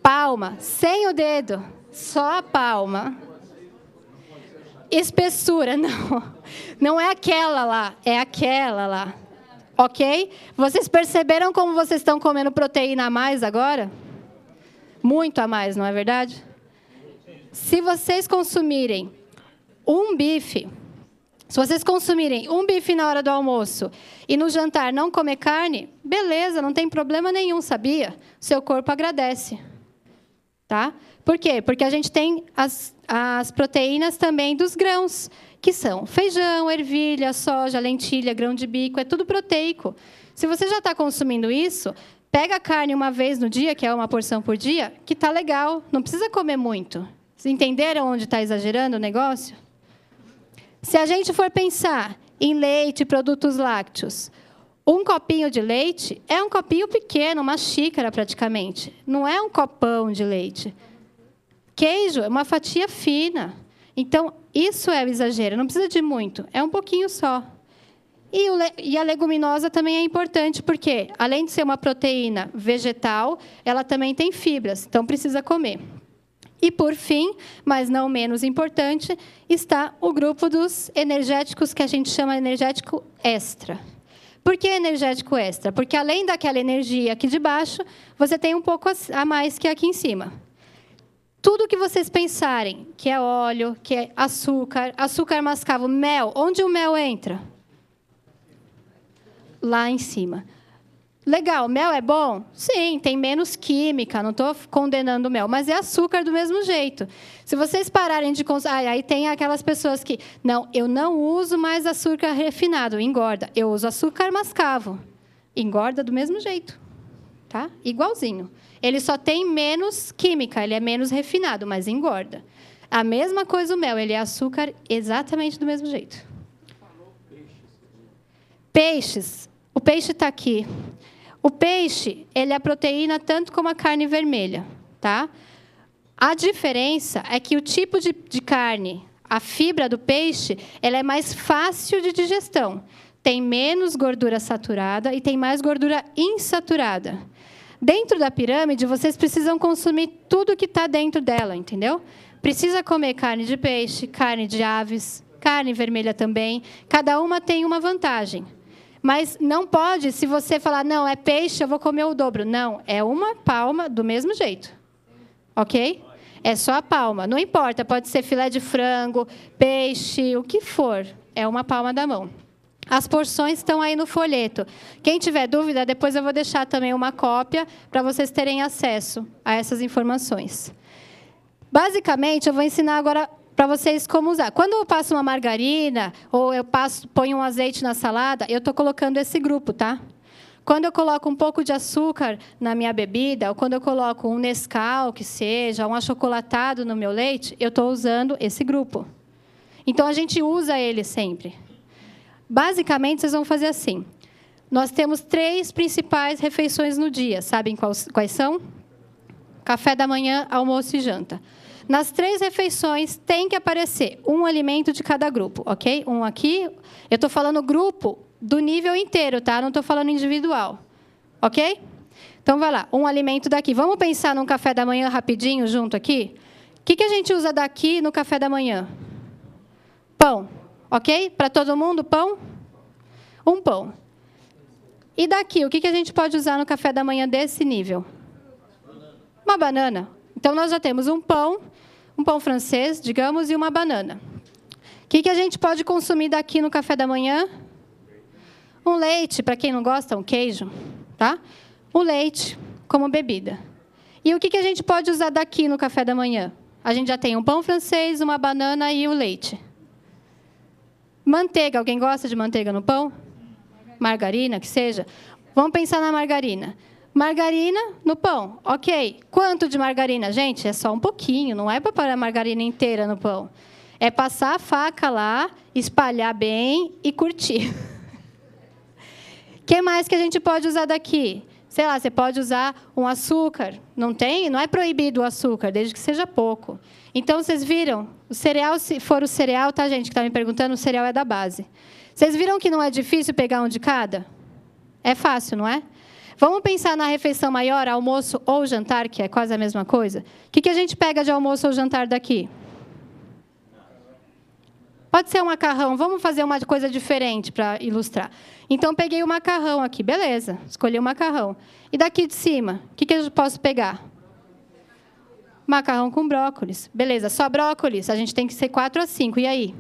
palma, sem o dedo. Só a palma. Espessura, não. Não é aquela lá, é aquela lá. Ok? Vocês perceberam como vocês estão comendo proteína a mais agora? Muito a mais, não é verdade? Se vocês consumirem um bife, na hora do almoço e no jantar não comer carne, beleza, não tem problema nenhum, sabia? Seu corpo agradece. Tá? Por quê? Porque a gente tem as proteínas também dos grãos, que são feijão, ervilha, soja, lentilha, grão de bico, é tudo proteico. Se você já está consumindo isso, pega a carne uma vez no dia, que é uma porção por dia, que está legal, não precisa comer muito. Vocês entenderam onde está exagerando o negócio? Se a gente for pensar em leite e produtos lácteos, um copinho de leite é um copinho pequeno, uma xícara praticamente. Não é um copão de leite. Queijo é uma fatia fina. Então, isso é o exagero. Não precisa de muito. É um pouquinho só. E a leguminosa também é importante, porque, além de ser uma proteína vegetal, ela também tem fibras. Então, precisa comer. E, por fim, mas não menos importante, está o grupo dos energéticos, que a gente chama de energético extra. Por que energético extra? Porque, além daquela energia aqui de baixo, você tem um pouco a mais que aqui em cima. Tudo que vocês pensarem, que é óleo, que é açúcar mascavo, mel, onde o mel entra? Lá em cima. Legal, mel é bom? Sim, tem menos química, não estou condenando o mel, mas é açúcar do mesmo jeito. Se vocês pararem de consumir... aí tem aquelas pessoas que... Não, eu não uso mais açúcar refinado, engorda. Eu uso açúcar mascavo. Engorda do mesmo jeito. Tá? Igualzinho. Ele só tem menos química, ele é menos refinado, mas engorda. A mesma coisa o mel, ele é açúcar exatamente do mesmo jeito. Peixes. O peixe está aqui. O peixe, ele é proteína tanto como a carne vermelha, tá? A diferença é que o tipo de carne, a fibra do peixe, ela é mais fácil de digestão. Tem menos gordura saturada e tem mais gordura insaturada. Dentro da pirâmide, vocês precisam consumir tudo que está dentro dela, entendeu? Precisa comer carne de peixe, carne de aves, carne vermelha também. Cada uma tem uma vantagem. Mas não pode, se você falar, não, é peixe, eu vou comer o dobro. Não, é uma palma do mesmo jeito. Ok? É só a palma. Não importa, pode ser filé de frango, peixe, o que for. É uma palma da mão. As porções estão aí no folheto. Quem tiver dúvida, depois eu vou deixar também uma cópia para vocês terem acesso a essas informações. Basicamente, eu vou ensinar agora para vocês como usar. Quando eu passo uma margarina, ou eu ponho um azeite na salada, eu estou colocando esse grupo, tá? Quando eu coloco um pouco de açúcar na minha bebida, ou quando eu coloco um Nescau, que seja, um achocolatado no meu leite, eu estou usando esse grupo. Então, a gente usa ele sempre. Basicamente, vocês vão fazer assim. Nós temos 3 principais refeições no dia. Sabem quais são? Café da manhã, almoço e janta. Nas 3 refeições, tem que aparecer um alimento de cada grupo, ok? Um aqui. Eu estou falando grupo do nível inteiro, tá? Não estou falando individual. Ok? Então, vai lá. Um alimento daqui. Vamos pensar num café da manhã rapidinho, junto aqui? O que a gente usa daqui no café da manhã? Pão. Ok? Para todo mundo, pão? Um pão. E daqui, o que a gente pode usar no café da manhã desse nível? Uma banana. Então, nós já temos um pão francês, digamos, e uma banana. O que a gente pode consumir daqui no café da manhã? Um leite, para quem não gosta, um queijo. Tá? O leite como bebida. E o que a gente pode usar daqui no café da manhã? A gente já tem um pão francês, uma banana e o leite. Manteiga. Alguém gosta de manteiga no pão? Margarina, que seja. Vamos pensar na margarina. Margarina no pão. Ok. Quanto de margarina? Gente, é só um pouquinho. Não é para pôr a margarina inteira no pão. É passar a faca lá, espalhar bem e curtir. O que mais que a gente pode usar daqui? Sei lá, você pode usar um açúcar. Não é proibido o açúcar, desde que seja pouco. Então, vocês viram? O cereal, se for o cereal, tá, gente, que está me perguntando, o cereal é da base. Vocês viram que não é difícil pegar um de cada? É fácil, não é? Vamos pensar na refeição maior, almoço ou jantar, que é quase a mesma coisa. O que a gente pega de almoço ou jantar daqui? Pode ser um macarrão. Vamos fazer uma coisa diferente para ilustrar. Então, peguei o macarrão aqui. Beleza, escolhi o macarrão. E daqui de cima, o que eu posso pegar? Macarrão com brócolis. Beleza, só brócolis. A gente tem que ser 4 a 5. E aí?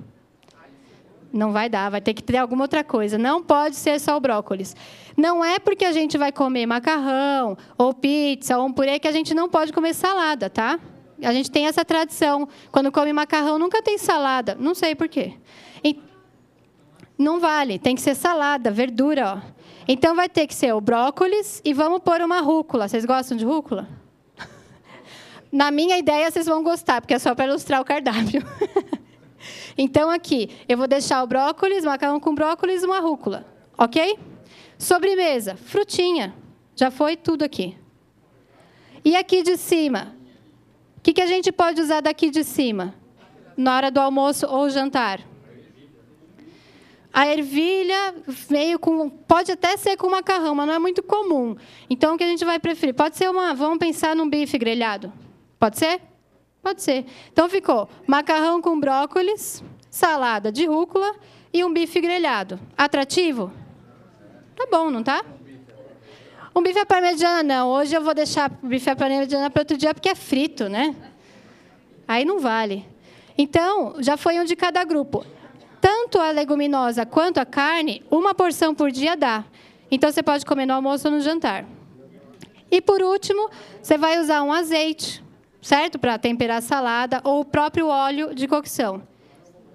Não vai dar, vai ter que ter alguma outra coisa. Não pode ser só o brócolis. Não é porque a gente vai comer macarrão, ou pizza, ou um purê, que a gente não pode comer salada, tá? A gente tem essa tradição. Quando come macarrão, nunca tem salada. Não sei por quê. Não vale, tem que ser salada, verdura, ó. Então, vai ter que ser o brócolis e vamos pôr uma rúcula. Vocês gostam de rúcula? Na minha ideia, vocês vão gostar, porque é só para ilustrar o cardápio. Então, aqui, eu vou deixar o brócolis, macarrão com brócolis e uma rúcula. Ok? Sobremesa, frutinha. Já foi tudo aqui. E aqui de cima? O que a gente pode usar daqui de cima? Na hora do almoço ou jantar? A ervilha veio com... Pode até ser com macarrão, mas não é muito comum. Então, o que a gente vai preferir? Pode ser uma... Vamos pensar num bife grelhado. Pode ser? Pode ser. Então, ficou macarrão com brócolis, salada de rúcula e um bife grelhado. Atrativo? Tá bom, não tá? Um bife à parmegiana, não. Hoje eu vou deixar o bife à parmegiana para outro dia, porque é frito, né? Aí não vale. Então, já foi um de cada grupo. Tanto a leguminosa quanto a carne, uma porção por dia dá. Então, você pode comer no almoço ou no jantar. E, por último, você vai usar um azeite, certo? Para temperar a salada, ou o próprio óleo de cocção.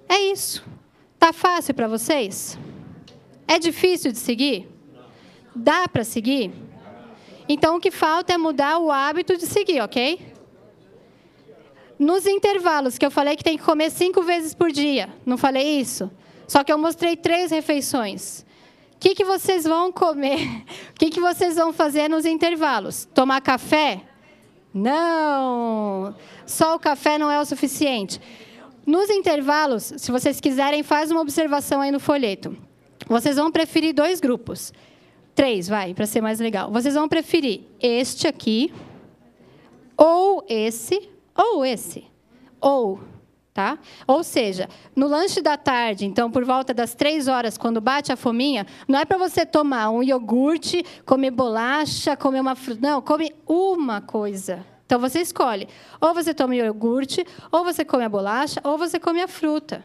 É isso. Tá fácil para vocês? É difícil de seguir? Dá para seguir? Então, o que falta é mudar o hábito de seguir, ok? Nos intervalos, que eu falei que tem que comer 5 vezes por dia. Não falei isso? Só que eu mostrei 3 refeições. O que vocês vão comer? O que vocês vão fazer nos intervalos? Tomar café? Não! Só o café não é o suficiente. Nos intervalos, se vocês quiserem, faz uma observação aí no folheto. Vocês vão preferir 2 grupos. 3, vai, para ser mais legal. Vocês vão preferir este aqui, ou esse, ou, tá? Ou seja, no lanche da tarde, então, por volta das 3 horas, quando bate a fominha, não é para você tomar um iogurte, comer bolacha, comer uma fruta. Não, come uma coisa. Então, você escolhe. Ou você toma o iogurte, ou você come a bolacha, ou você come a fruta.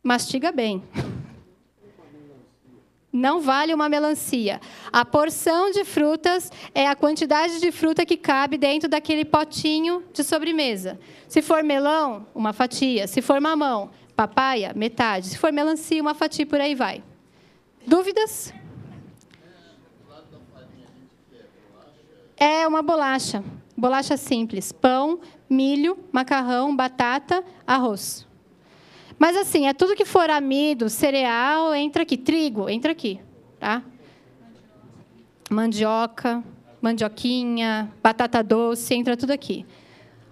Mastiga bem. Não vale uma melancia. A porção de frutas é a quantidade de fruta que cabe dentro daquele potinho de sobremesa. Se for melão, uma fatia. Se for mamão, papaya, metade. Se for melancia, uma fatia, por aí vai. Dúvidas? É uma bolacha. Bolacha simples. Pão, milho, macarrão, batata, arroz. Mas, assim, é tudo que for amido, cereal, entra aqui. Trigo, entra aqui. Tá? Mandioca, mandioquinha, batata doce, entra tudo aqui.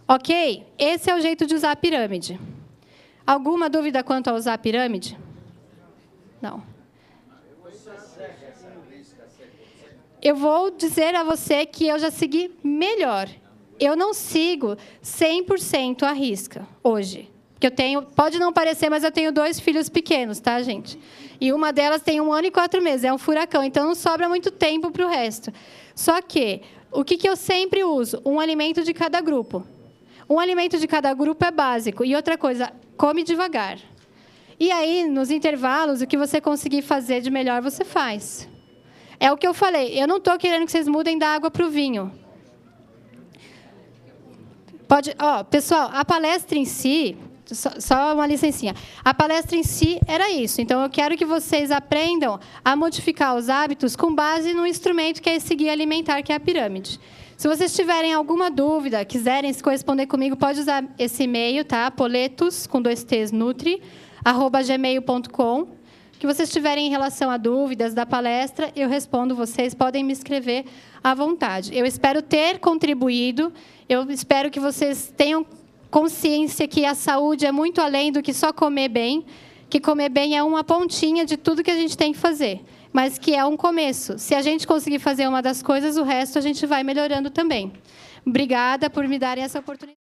Ok? Esse é o jeito de usar a pirâmide. Alguma dúvida quanto a usar a pirâmide? Não. Eu vou dizer a você que eu já segui melhor. Eu não sigo 100% à risca hoje. Que eu tenho, pode não parecer, mas eu tenho 2 filhos pequenos, tá, gente? E uma delas tem 1 ano e 4 meses, é um furacão, então não sobra muito tempo para o resto. Só que, o que eu sempre uso? Um alimento de cada grupo. Um alimento de cada grupo é básico. E outra coisa, come devagar. E aí, nos intervalos, o que você conseguir fazer de melhor, você faz. É o que eu falei, eu não estou querendo que vocês mudem da água para o vinho. Pessoal, a palestra em si... Só uma licencinha. A palestra em si era isso. Então, eu quero que vocês aprendam a modificar os hábitos com base no instrumento que é esse guia alimentar, que é a pirâmide. Se vocês tiverem alguma dúvida, quiserem se corresponder comigo, pode usar esse e-mail, tá? Poletos, com 2 T's, nutri@gmail.com. Que vocês tiverem em relação a dúvidas da palestra, eu respondo vocês. Podem me escrever à vontade. Eu espero ter contribuído. Eu espero que vocês tenham consciência que a saúde é muito além do que só comer bem, que comer bem é uma pontinha de tudo que a gente tem que fazer, mas que é um começo. Se a gente conseguir fazer uma das coisas, o resto a gente vai melhorando também. Obrigada por me darem essa oportunidade.